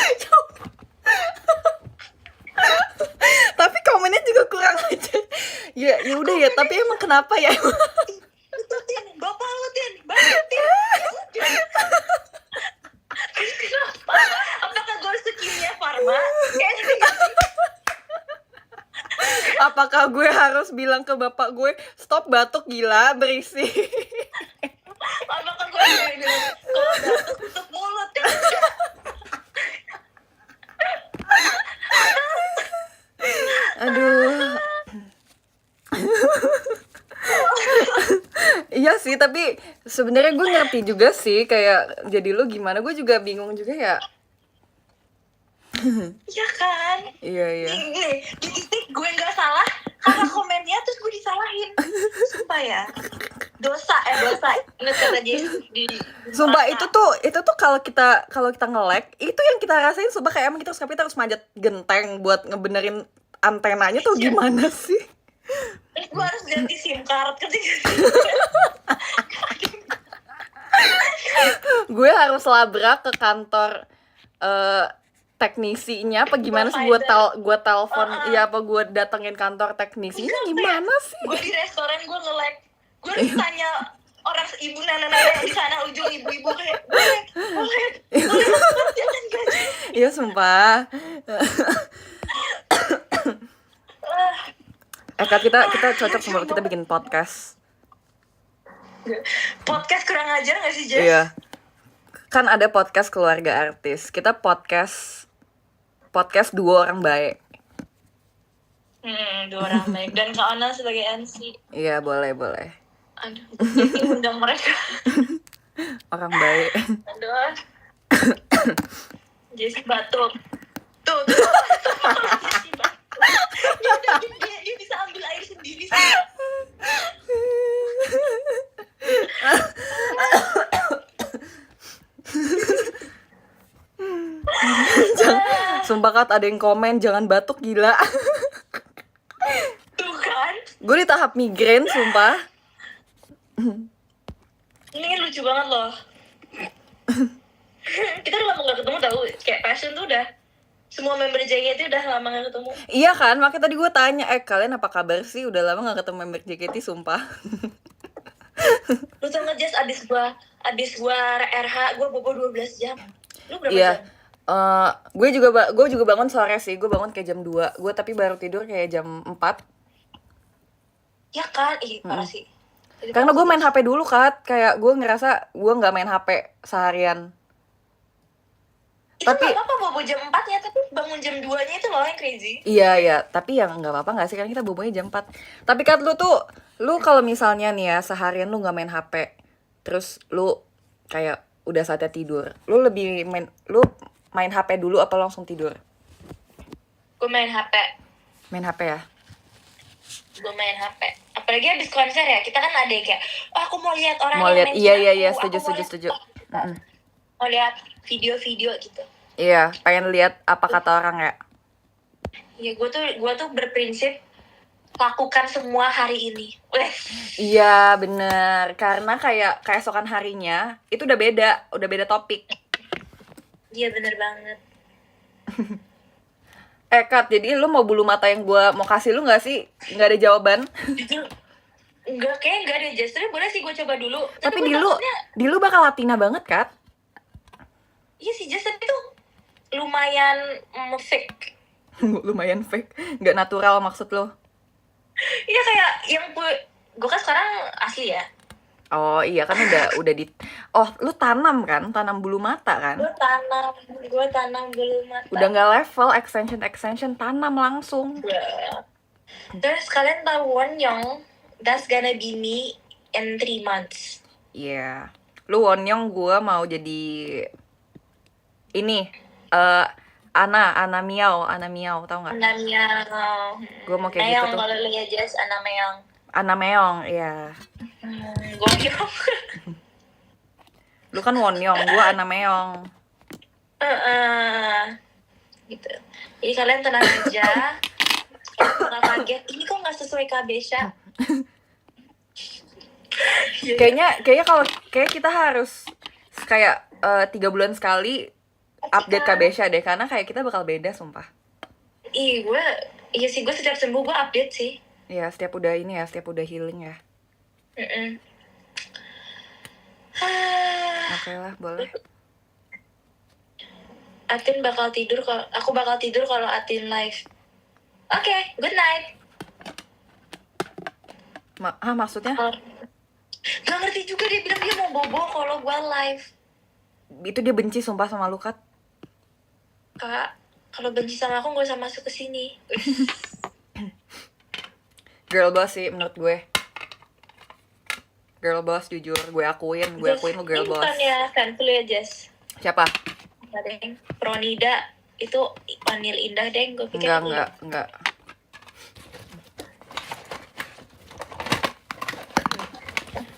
Tapi komennya juga kurang aja. Ya udah ya, tapi emang kenapa ya? Itu Tin, bapak lu Tin, bapak Tin. Kenapa? Apakah gue harus ke Kimia Farma? Apakah gue harus bilang ke bapak gue, stop batuk, gila, berisik? Apakah gue harus bilang, kalau batuk tutup mulut kan? Aduh. Iya sih, tapi sebenarnya gue ngerti juga sih kayak jadi lu gimana, gue juga bingung juga ya. Iya kan? Iya. Nih, di titik gue nggak salah karena komennya terus gue disalahin. Sumpah ya. Dosa. Ingat kata dia di Sumpah itu tuh kalau kita nge-lag, itu yang kita rasain, sumpah kayak emang kita harus manjat genteng buat ngebenerin antenanya tuh gimana sih? Terus gue harus ganti SIM card ketika Gue harus labrak ke kantor teknisinya apa gimana sih, gue telepon ya apa gue datengin kantor teknisinya gimana sih? gue di restoran gue nge-lag, gue harus tanya orang ibu nenek-nenek di sana ujung ibu-ibu kayak boleh jangan gaji. Iya sumpah. Kak, kita cocok semua, kita bikin podcast. Podcast kurang ajar gak sih, Jess? Iya. Kan ada podcast keluarga artis. Kita podcast dua orang baik. Dua orang baik. Dan Kak Ana sebagai MC. Iya, boleh. Aduh, jadi undang mereka. Orang baik. Aduh. Jessie batuk. Tuh. Jessie batuk. Dia bisa ambil air sendiri sih. Sumpah Kat, ada yang komen jangan batuk, gila. Tuh kan. Gue di tahap migrain sumpah. Ini kan lucu banget loh. Kita udah lama gak ketemu tau. Kayak Passion tuh udah, semua member JKT udah lama gak ketemu. Iya kan, makanya tadi gue tanya, kalian apa kabar sih? Udah lama gak ketemu member JKT, sumpah. Lu tau gak Jess, abis gua RH, gua bobo 12 jam. Lu berapa Iya. jam? Gue juga bangun sore sih. Gue bangun kayak jam 2. Gue tapi baru tidur kayak jam 4. Ya kan, parah sih. Jadi Karena gue parah main sih. HP dulu Kat. Kayak gue ngerasa gue gak main HP seharian. Itu tapi- gak apa-apa bobo jam 4 ya, tapi bangun jam 2-nya itu loh yang crazy. Iya, tapi yang gak apa-apa gak sih? Kan kita bobonya jam 4. Tapi Kat, lu kalau misalnya nih ya seharian lu gak main HP, terus lu kayak udah saatnya tidur, lu main HP dulu apa langsung tidur? Gue main HP. Main HP ya? Gue main HP. Apalagi habis konser ya, kita kan ada yang kayak, aku mau lihat orang Mau yang lihat, mention iya, aku, setuju. aku mau lihat- Mm-mm. Mau lihat video-video gitu. Iya, pengen lihat apa kata orang ya. Ya gue tuh berprinsip lakukan semua hari ini. Iya, bener. Karena kayak keesokan harinya itu udah beda topik. Iya bener banget. Kat, jadi lu mau bulu mata yang gua mau kasih lu nggak sih? Nggak ada jawaban. Jujur, kayaknya enggak deh, justru boleh sih gue coba dulu. Tapi gua takutnya, di lu bakal Latina banget, Kat. iya sih, tapi tuh lumayan fake. Lumayan fake, nggak natural maksud lo. Iya kayak yang gue kan sekarang asli ya. Oh iya kan udah di. Oh, lu tanam bulu mata kan? Gue tanam bulu mata. Udah nggak level extension tanam langsung. Ya. Terus kalian tahu Wonyoung, that's gonna be me in 3 months. Iya. Lu Wonyoung, gua mau jadi ini Ana Miao, tau nggak? Namanya Gua mau kayak Meong gitu tuh. kalau lu ya Jess, Meong. Ana Meong, iya. Goyong. Lu kan Wonyoung, gua Ana Meong. Gitu. Jadi kalian tenang aja. Nggak kaget. Ini kok nggak sesuai Kabesha? Kayaknya kayak kita harus kayak 3 bulan sekali update Kabesha deh, karena kayak kita bakal beda sumpah. Iya sih, gue setiap sembuh gue update sih. Iya, setiap udah healing ya. Oke lah, boleh. Atin bakal tidur kalau aku bakal tidur kalau Atin live. Oke, good night. Maksudnya? Gak ngerti juga, dia bilang dia mau bobo kalau gue live. Itu dia benci sumpah sama lu, Kat. Kak, kalau benci sama aku gak usah masuk ke sini. Girl boss sih menurut gue. Girl boss, jujur, gue akuin lu girl Ini boss. bukan ya fan lu ya, Jess. Siapa? Deng, Pronida itu Anil Indah, Deng. Gue pikir Enggak.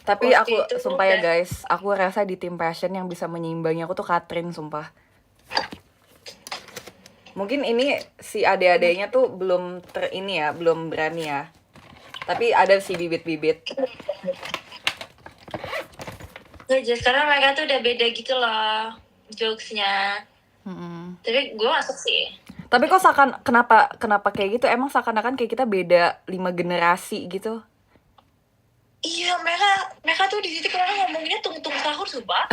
Tapi Waktu aku itu sumpah ya udah. guys, aku rasa di tim passion yang bisa menyeimbangi aku tuh Katrin, sumpah. Mungkin ini si ade-adenya tuh belum berani ya. Tapi ada sih bibit-bibit. Nggak jelas, karena mereka tuh udah beda gitu loh jokesnya. Tapi gue masuk sih. Tapi kok kenapa kayak gitu? Emang seakan-akan kayak kita beda 5 generasi gitu. Iya, mereka tuh di titik orang ngomonginnya tung-tung sahur, sumpah.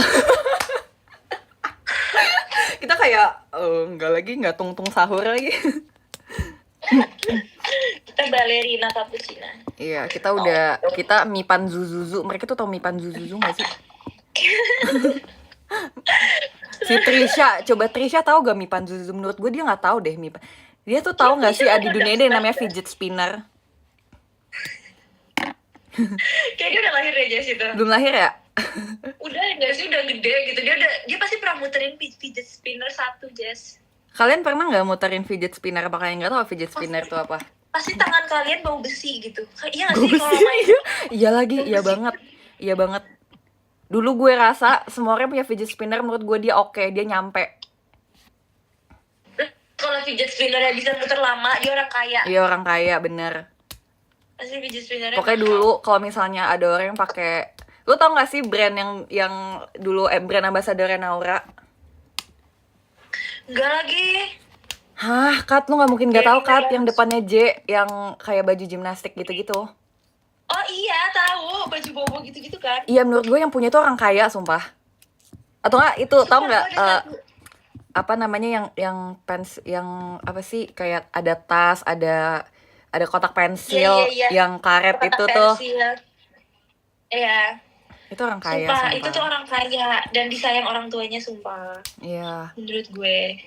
Kita kayak nggak tung-tung sahur lagi. Kita balerina cappuccino. Iya, kita Mipan Zuzuzu. Mereka tuh tau Mipan Zuzuzu nggak sih? Si Trisha tahu gak Mipan Zuzuzu? Menurut gue dia nggak tahu deh Mipan. Dia tuh tahu nggak sih di dunia ini namanya fidget spinner? Kayak dia udah lahir ya Jess itu. Belum lahir ya? Udah nggak sih, udah gede gitu. Dia pasti pernah muterin fidget spinner 1, Jess. Kalian pernah nggak muterin fidget spinner? Apa kalian nggak tahu fidget spinner itu apa? Pasti tangan kalian bau besi gitu. Iya nggak Bau sih kalau besi, main? Iya lagi, iya banget. Dulu gue rasa semua orang punya fidget spinner, menurut gue dia oke, dia nyampe. Kalau fidget spinner yang bisa muter lama, dia orang kaya. Iya orang kaya, bener. Pasti fidget spinner. Pokoknya dulu kalau misalnya ada orang yang pakai, lu tau gak sih brand yang dulu brand ambassador Naura? Enggak lagi. Hah, Kat, lu gak mungkin gak tahu Kat, yang depannya J, yang kayak baju gimnastik gitu-gitu. Oh iya, tahu baju bobo gitu-gitu kan. Iya, menurut gue yang punya itu orang kaya, sumpah. Atau enggak, itu tau nggak apa namanya yang pens, yang apa sih, kayak ada tas, ada kotak pensil, Iya. yang karet Kotak itu tuh. pensil. Iya. Itu orang kaya, sumpah. Itu tuh orang kaya dan disayang orang tuanya, sumpah. Iya. Menurut gue.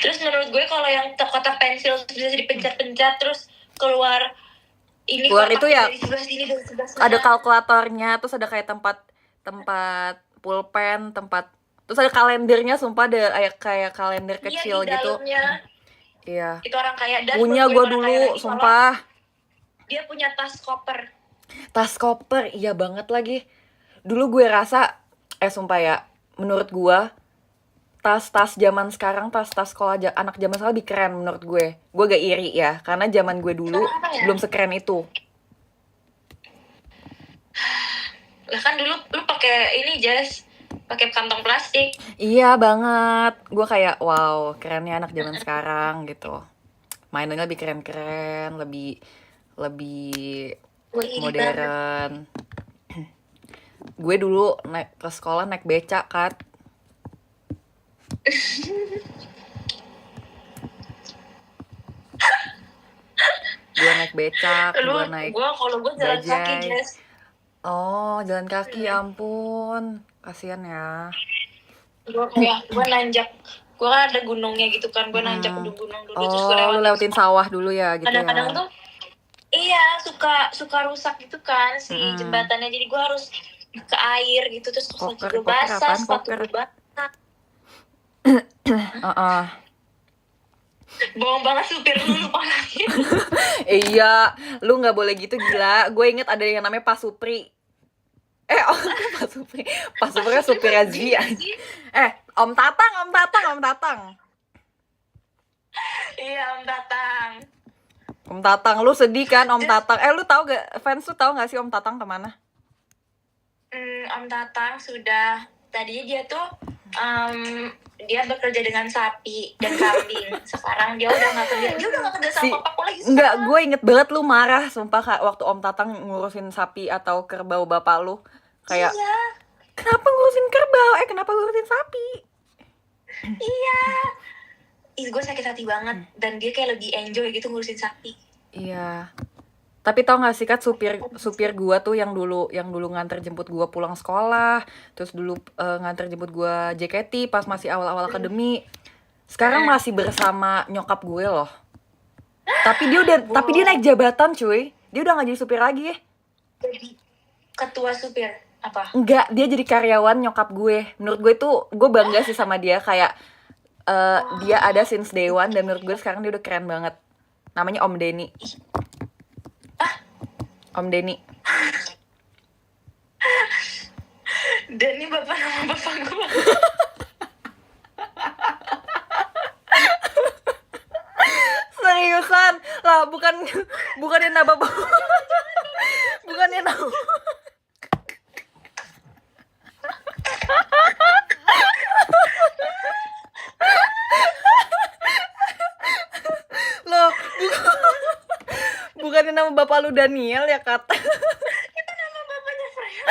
Terus menurut gue kalau yang kotak pensil bisa dipencet-pencet terus keluar Keluar itu ya, dari sebelah sini dari sebelah sana. ada kalkulatornya, terus ada kayak tempat pulpen, terus ada kalendernya, sumpah, ada kayak kalender kecil di gitu. dalamnya. Iya. Itu orang kaya. Dan Punya menurut gue orang kaya dulu, lagi sumpah. dia punya tas koper. Tas koper, iya banget lagi. Dulu gue rasa, sumpah ya, menurut gue tas zaman sekarang, tas sekolah anak zaman sekarang lebih keren menurut gue. Gue gak iri ya, karena zaman gue dulu ya? belum sekeren itu. Lah kan dulu lu pakai ini Jess, pakai kantong plastik. Iya banget. Gue kayak wow, kerennya anak zaman sekarang gitu. Mainannya lebih keren-keren, lebih modern. Gue dulu naik ke sekolah naik becak, Kat. Gue naik becak, gue naik kalau gue jalan kaki, bajai. Jess. Oh, jalan kaki, ya ampun. Kasian ya. Gue nanjak. Gue kan ada gunungnya gitu kan, gue nanjak gunung dulu terus gue Oh, lu lewatin sawah dulu ya gitu kadang-kadang ya. tuh iya suka rusak gitu kan si jembatannya, jadi gue harus ke air gitu terus kaki gue basah, sepatu gue basah. Bohong banget supir lu lupa lagi. Iya, lu nggak boleh gitu, gila. Gue inget ada yang namanya Pak Supri. Pak Supri. Pak Supri kan supir Azia. Om Tatang. Iya, Om Tatang. Om Tatang, lu sedih kan Om Tatang? Lu tahu gak, fans lu tahu gak sih Om Tatang kemana? Om Tatang sudah, tadinya dia tuh dia bekerja dengan sapi dan kambing. Sekarang dia udah nggak kerja sama bapakku lagi. Enggak, gue inget banget lu marah sumpah Kak, waktu Om Tatang ngurusin sapi atau kerbau bapak lu. Kayak iya. Kenapa ngurusin kerbau? Kenapa ngurusin sapi? Iya. Gue sakit hati banget dan dia kayak lebih enjoy gitu ngurusin sapi. Iya. Tapi tau gak sih Kat, supir gua tuh yang dulu nganter jemput gua pulang sekolah, terus dulu nganter jemput gua JKT pas masih awal-awal akademi. Sekarang masih bersama nyokap gue loh. Tapi dia naik jabatan, cuy. Dia udah gak jadi supir lagi. Jadi ketua supir apa? Enggak, dia jadi karyawan nyokap gue. Menurut gue tuh, gue bangga sih sama dia. Kayak dia ada since day one, dan menurut gue sekarang dia udah keren banget. Namanya Om Denny. Om Denny. Denny nama bapak gue. Seriusan, bukannya nambah bukannya nambah loh, bukannya nama bapak lu Daniel ya, Kat? Itu nama bapaknya saya.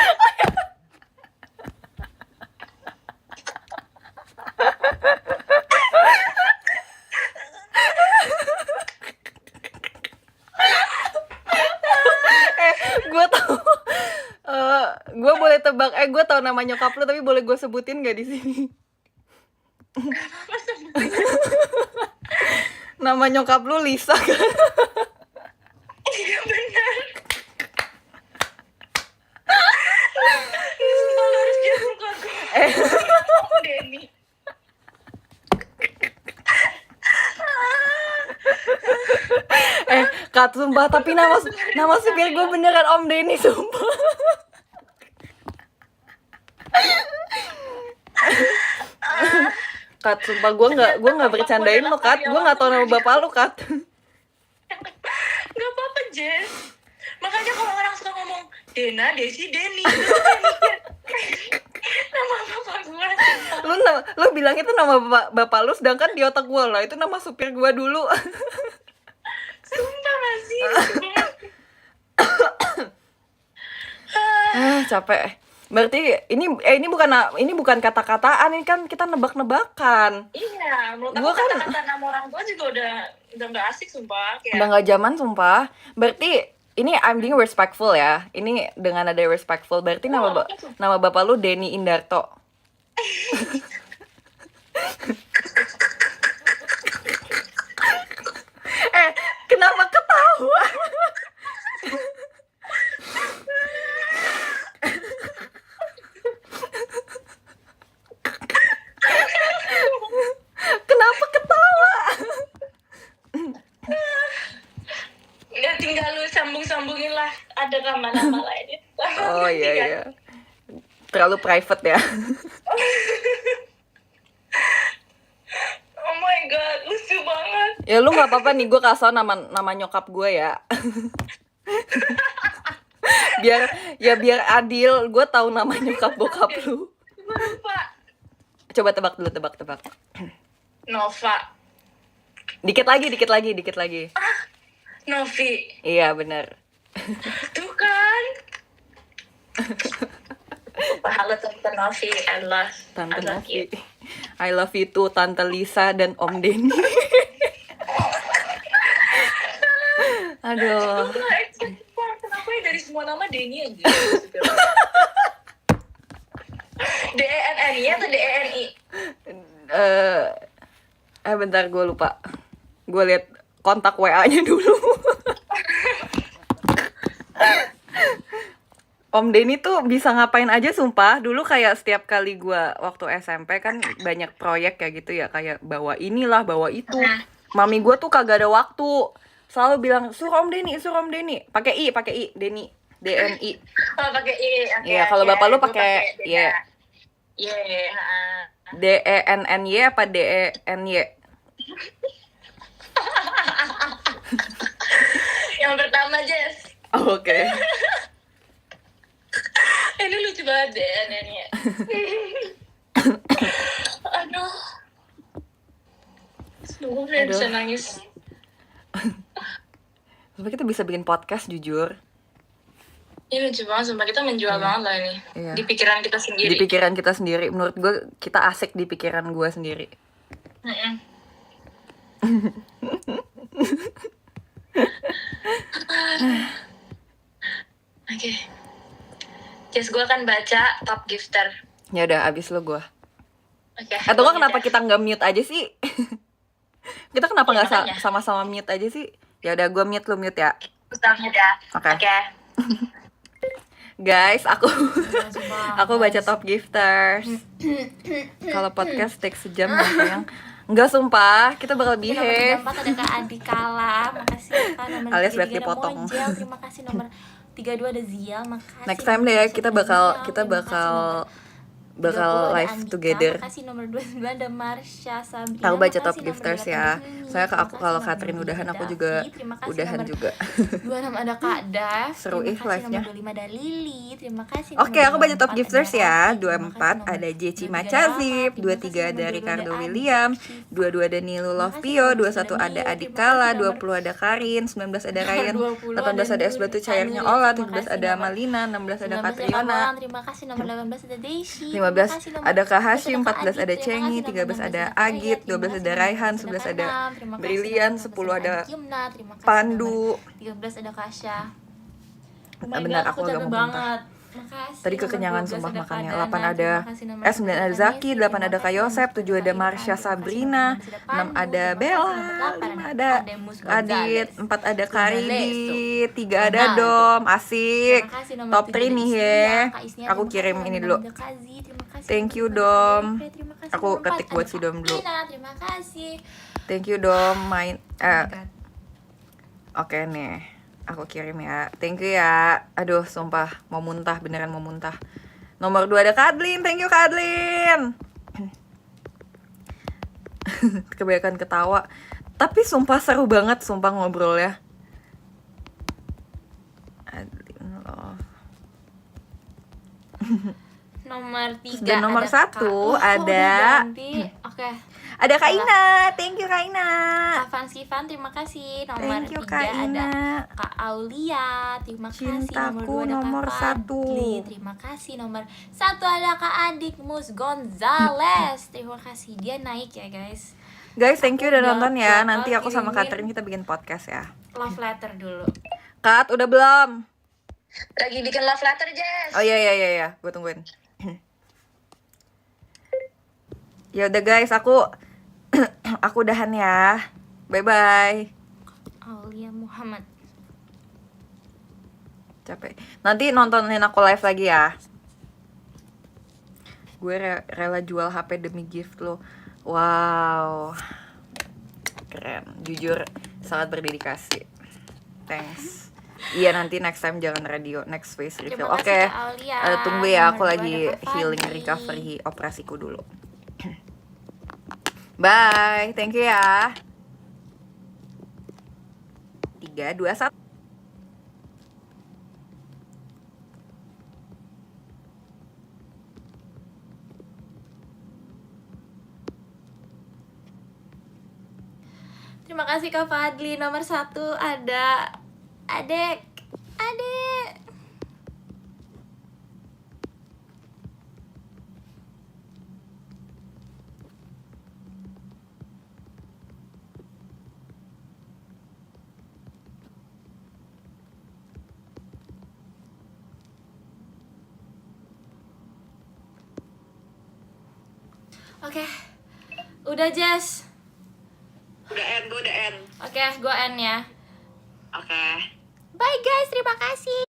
Gue tau, gue boleh tebak, gue tau nama nyokap lu, tapi boleh gue sebutin gak di sini? Nama nyokap lu Lisa kan? Iya benar. Kalau harus dia muka gue. Denny. Kat, sumpah, tapi nama supir gue beneran Om Denny, sumpah. Kat, sumpah gue nggak bercandain lo, Kat. Gue nggak tahu nama bapak lu, Kat. Gak apa-apa, Jess. Makanya kalau orang suka ngomong Dena, Desi, Denny, nama bapak gue. Lu bilang itu nama bapak lu, sedangkan di otak gue lah itu nama supir gue dulu. Sumpah gak sih? Capek. Berarti ini bukan kata-kataan, ini kan kita nebak-nebakan. Iya, menurut Gua aku kan- kata-kata nama orang tua juga udah gak asik, sumpah. Udah Kayak, nggak zaman, sumpah. Berarti ini I'm being respectful ya. Ini dengan ada respectful. Berarti nama bapak lu Denny Indarto. Kenapa ketawa? Kenapa ketawa? ya tinggal lu sambung-sambungin lah. Ada nama-nama lainnya. Oh iya. Terlalu private ya. Oh my god, lucu banget. Ya lu nggak apa-apa nih, gue kasih nama nyokap gue ya. biar adil, gue tahu nama nyokap bokap lu. Gue lupa. Coba tebak dulu, tebak. Nova. Dikit lagi. Novi. Iya benar. Tuh kan. Halo Tante Novi, Tante I love Novi. you. I love you too, Tante Lisa dan Om Denny. Aduh. Gue gak expect, wah, kenapa ya dari semua nama Denny aja? D-E-N-N-I atau D-E-N-I? Bentar, gue lupa. Gue liat kontak WA-nya dulu. Om Denny tuh bisa ngapain aja, sumpah. Dulu kayak setiap kali gue waktu SMP kan banyak proyek kayak gitu ya, kayak bawa inilah, bawa itu. Mami gue tuh kagak ada waktu. Selalu bilang, suruh Om Denny. Pakai I, Denny. DNI. Oh, pakai I. Oke, Iya, kalau oke. bapak lu Gua pakai Y. Iya, DENNY apa DENY? Yang pertama, Jess. Oh, oke. Ini lucu banget D-E-N-N-I. Aduh. Gue bisa nangis. Tapi kita bisa bikin podcast, jujur. Ini lucu banget, sumpah kita menjual banget lah ini. Iya. Di pikiran kita sendiri. Di pikiran kita sendiri. Menurut gue, kita asik di pikiran gue sendiri. Mm-mm. Oke. Jess, gue akan baca top gifter. Ya udah, abis lo gue. Oke. Atau kan kenapa kita nggak mute aja sih? Kita kenapa nggak makanya. sama-sama mute aja sih? Ya udah, gue mute, lo mute ya. Ustaznya dah. Oke. Oke. Guys, aku Sumpah, aku baca top gifters. Kalau podcast take sejam ya, sayang. Enggak, sumpah, kita bakal Nomor behave. 34 ada Kak Adikala, makasih ya Kak. Nomor Alias 33 Beth ada dipotong. Monjel, terima kasih. Nomor 32 ada Zial, makasih. Next time deh ya, kita bakal bakal 30 ada live Andika, together. makasih. Nomor 29 ada Marsha Sabrina, Aku baca makasih. top Nomor gifters 28 ya. ada Heni, Soalnya terima aku kasih. kalau Nomor Catherine 23 udahan aku Davi, juga terima kasih. udahan Nomor juga. 26 ada Kak Dav, Seru terima kasih. live-nya. Nomor 25 ada Lily, terima kasih. Oke, Nomor aku baca top 24 gifters ada ya. Rafi, terima 24 kasih. Nomor ada Jeci 23 ada Macazip, Rahmat, terima 23 kasih. ada Nomor 22 Ricardo ada William, Adi, 22 ada Nilu terima kasih. Lovio, Nomor 21 ada 9 Nio, Adik terima Kala, kasih. Nomor 20 ada Karin, 19 ada nomor Ryan, 20 ada 18 ada es Nur, batu Kak cairnya Nur ya, Ola, terima 17 kasih. ada Nomor Amalina, 16 ada 19 ada Kak Katriona, Bolang, terima kasih. Nomor 18 ada Desi, terima 15 kasih. Nomor ada Kak 17 Hashim, ada Kak 14 Adit, ada terima Cengi, kasih. Nomor 13 ada 16 ada Kak Agit, terima 12 kasih. ada Nomor Raihan, 14 11 Kak ada Nam, terima kasih. Brilian, Nomor 10 14 ada Adik Yumna, terima kasih. Pandu. Nomor 13 ada Kasya. Oh my Benar, god, aku aku agak capek mau muntah. banget. Makasih. Tadi Nomor kekenyangan 12 sumpah ada makannya. Kak 8 Dana, ada terima kasih. Nomor 9 ada 11 Zaki, 8 terima ada kasih. Kak Yosep, 7 Nomor 10 ada Irfan, Marsha terima kasih. Sabrina, Nomor 11 ada 6 Pandu, ada terima kasih. Bella, Nomor 8 5 ada ada Ademus Adit, Gonzales, 4 ada Gonzaleso. Karidi, 3 ada Ronaldo. Dom, asik. Terima kasih. Nomor Top 7 3 ada nih Isnia, ya. Kak Isnia, Aku terima kirim kasih. ini Nomor dulu. 6 ada Kazi, terima kasih. Thank Nomor you 5 ada Dom. Kak terima kasih. Aku Nomor 4 ketik buat ada si Dom dulu. Ina, terima kasih. Thank you Dom. Main Oh my god. Oke nih. Aku kirim ya. Thank you ya. Aduh, sumpah mau muntah, beneran mau muntah. Nomor 2 ada Kadlin. Thank you Kadlin. Kebanyakan ketawa. Tapi sumpah seru banget sumpah ngobrol ya. Adlin loh. Nomor 3 Dan nomor ada 1 Kak. Oh, ada udah ganti. Oke. ada Kak Ina. Thank you Kak Ina. Kak Fansivan, terima kasih. Nomor Thank you 3 Kak ada Ina. Kak Aulia, terima kasih. Cintaku Nomor 2 ada Kak nomor Fadli, 1. terima kasih. Nomor 1 ada Kak Adik Mus Gonzales, terima kasih. Dia naik ya guys. Guys, thank you udah Udah nonton ya. bakal Nanti aku sama kirimin Catherine kita bikin podcast ya. love letter dulu. Kat, udah belum? Lagi bikin love letter, Jess. Oh iya, gue tungguin. Ya udah guys, aku aku udahan ya. Bye bye. Aulia Muhammad. Capek. Nanti nontonin aku live lagi ya. Gue rela jual HP demi gift lo. Wow. Keren. Jujur sangat berdedikasi. Thanks. Iya nanti next time jangan radio, next face reveal. Terima Oke. kasih Kak Aulia. Tunggu ya, aku Nomor 2 lagi ada Kak healing Fadli. recovery operasiku dulu. Bye, thank you ya. 3, 2, 1. Terima kasih Kak Fadli. Nomor 1 ada Adek. Oke. Udah Jess. Udah end, gue udah end. Oke, gue end ya. Oke. Bye guys, terima kasih.